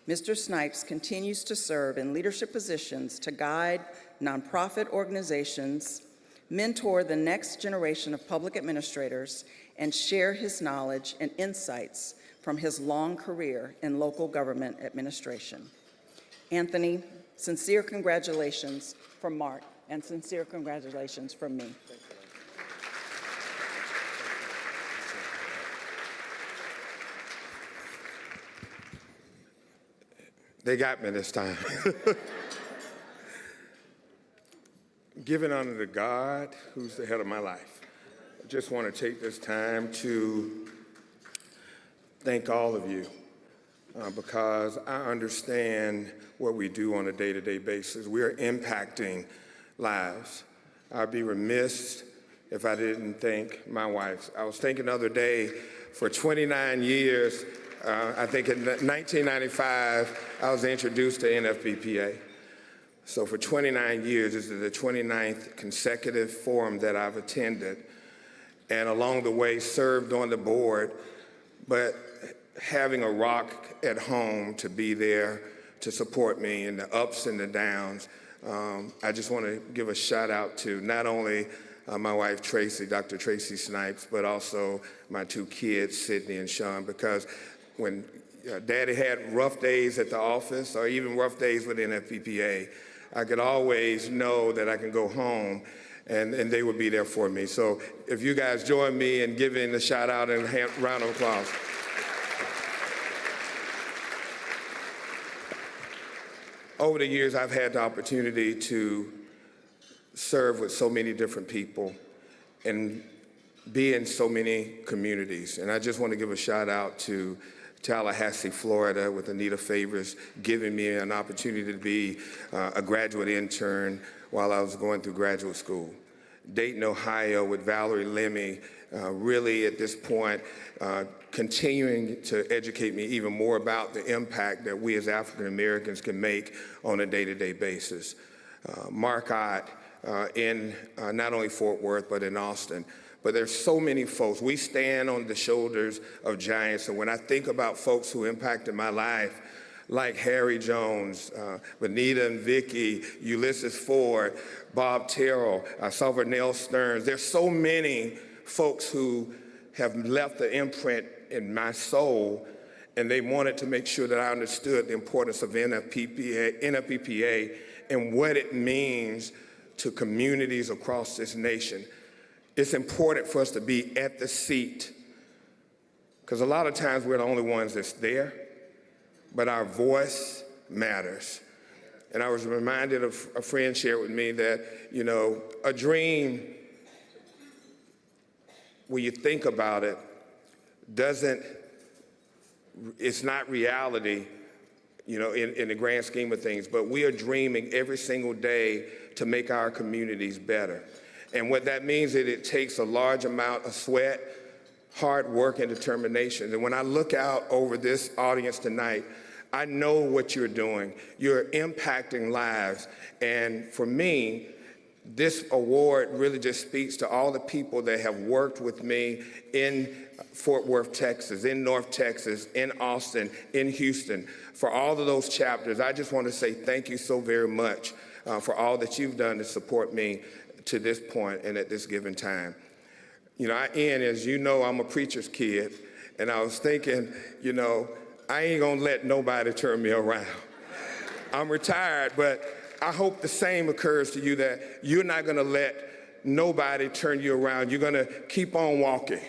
Mr. Snipes continues to serve in leadership positions to guide nonprofit organizations, mentor the next generation of public administrators, and share his knowledge and insights from his long career in local government administration. Anthony, sincere congratulations from Mark, and sincere congratulations from me. They got me this time. Giving honor to God, who's the head of my life. I just want to take this time to thank all of you because I understand what we do on a day-to-day basis. We are impacting lives. I'd be remiss if I didn't thank my wife. I was thinking the other day, for 29 years, I think in 1995, I was introduced to NFBPA. So for 29 years, this is the 29th consecutive forum that I've attended, and along the way served on the board, but having a rock at home to be there to support me in the ups and the downs. I just want to give a shout out to not only my wife, Tracy, Dr. Tracy Snipes, but also my two kids, Sydney and Sean, because when Daddy had rough days at the office or even rough days with NFBPA, I could always know that I can go home and they would be there for me. So if you guys join me in giving a shout out and a round of applause. Over the years, I've had the opportunity to serve with so many different people and be in so many communities. And I just want to give a shout out to Tallahassee, Florida, with Anita Favors giving me an opportunity to be a graduate intern while I was going through graduate school. Dayton, Ohio, with Valerie Lemmy, really at this point, continuing to educate me even more about the impact that we as African Americans can make on a day-to-day basis. Mark Ott in not only Fort Worth, but in Austin. But there's so many folks. We stand on the shoulders of giants. And when I think about folks who impacted my life, like Harry Jones, Benita and Vicky, Ulysses Ford, Bob Terrell, Sylvanell Stearns, there's so many folks who have left the imprint in my soul, and they wanted to make sure that I understood the importance of NFBPA and what it means to communities across this nation. It's important for us to be at the seat, because a lot of times we're the only ones that's there, but our voice matters. And I was reminded of a friend shared with me that, you know, a dream, when you think about it, it's not reality, you know, in the grand scheme of things, but we are dreaming every single day to make our communities better. And what that means is it takes a large amount of sweat, hard work, and determination. And when I look out over this audience tonight, I know what you're doing. You're impacting lives. And for me, This award really just speaks to all the people that have worked with me in Fort Worth, Texas, in North Texas, in Austin, in Houston. For all of those chapters, I just want to say thank you so very much for all that you've done to support me to this point and at this given time. You know, Ian, as you know, I'm a preacher's kid, and I was thinking, you know, I ain't gonna let nobody turn me around. I'm retired, but I hope the same occurs to you, that you're not gonna let nobody turn you around. You're gonna keep on walking.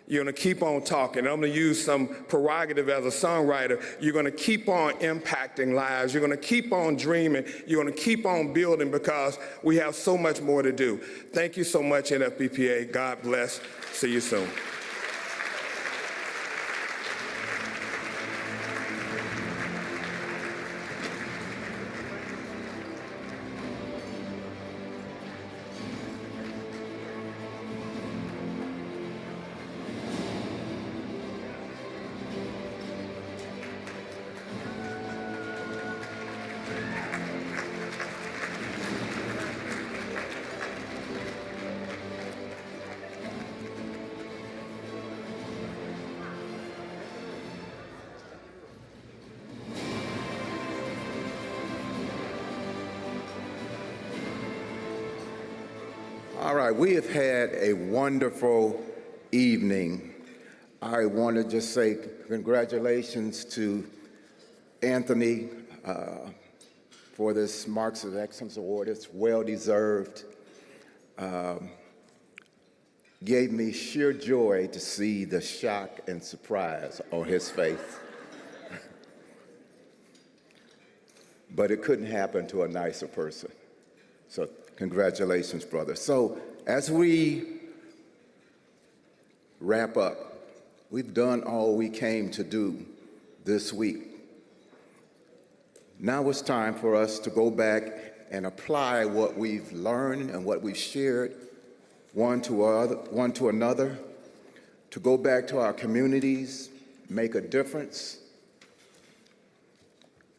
You're gonna keep on talking. I'm gonna use some prerogative as a songwriter. You're gonna keep on impacting lives. You're gonna keep on dreaming. You're gonna keep on building, because we have so much more to do. Thank you so much, NFBPA. God bless. See you soon. All right, we have had a wonderful evening. I want to just say congratulations to Anthony for this Marks of Excellence Award. It's well-deserved. Gave me sheer joy to see the shock and surprise on his face. But it couldn't happen to a nicer person. So congratulations, brother. So as we wrap up, we've done all we came to do this week. Now it's time for us to go back and apply what we've learned and what we've shared one to another, to go back to our communities, make a difference.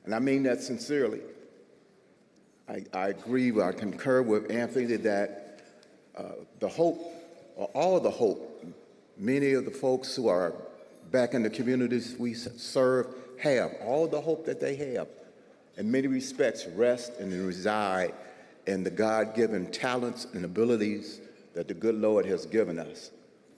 And I mean that sincerely. I agree, I concur with Anthony that the hope, or all the hope, many of the folks who are back in the communities we serve have, all the hope that they have, in many respects, rest and reside in the God-given talents and abilities that the good Lord has given us.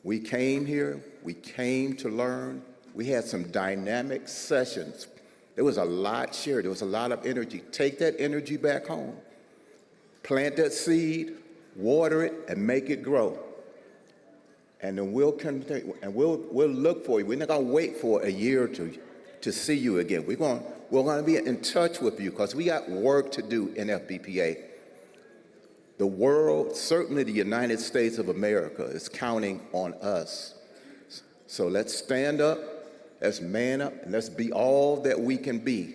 We came here, we came to learn. We had some dynamic sessions. There was a lot shared. There was a lot of energy. Take that energy back home. Plant that seed, water it, and make it grow. And then we'll continue, and we'll look for you. We're not going to wait for a year or two to see you again. We're going to be in touch with you, because we got work to do in FBPA. The world, certainly the United States of America, is counting on us. So let's stand up, let's man up, and let's be all that we can be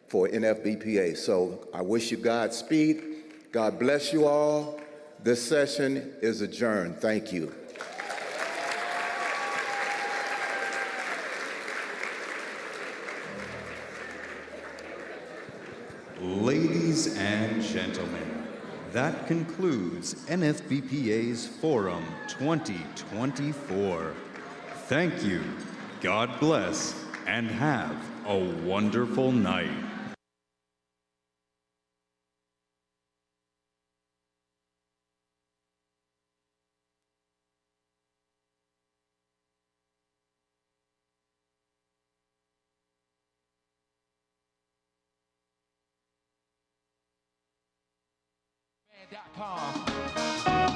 for NFBPA. So I wish you Godspeed. God bless you all. This session is adjourned. Thank you. Ladies and gentlemen, that concludes NFBPA's Forum 2024. Thank you, God bless, and have a wonderful night.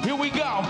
Here we go.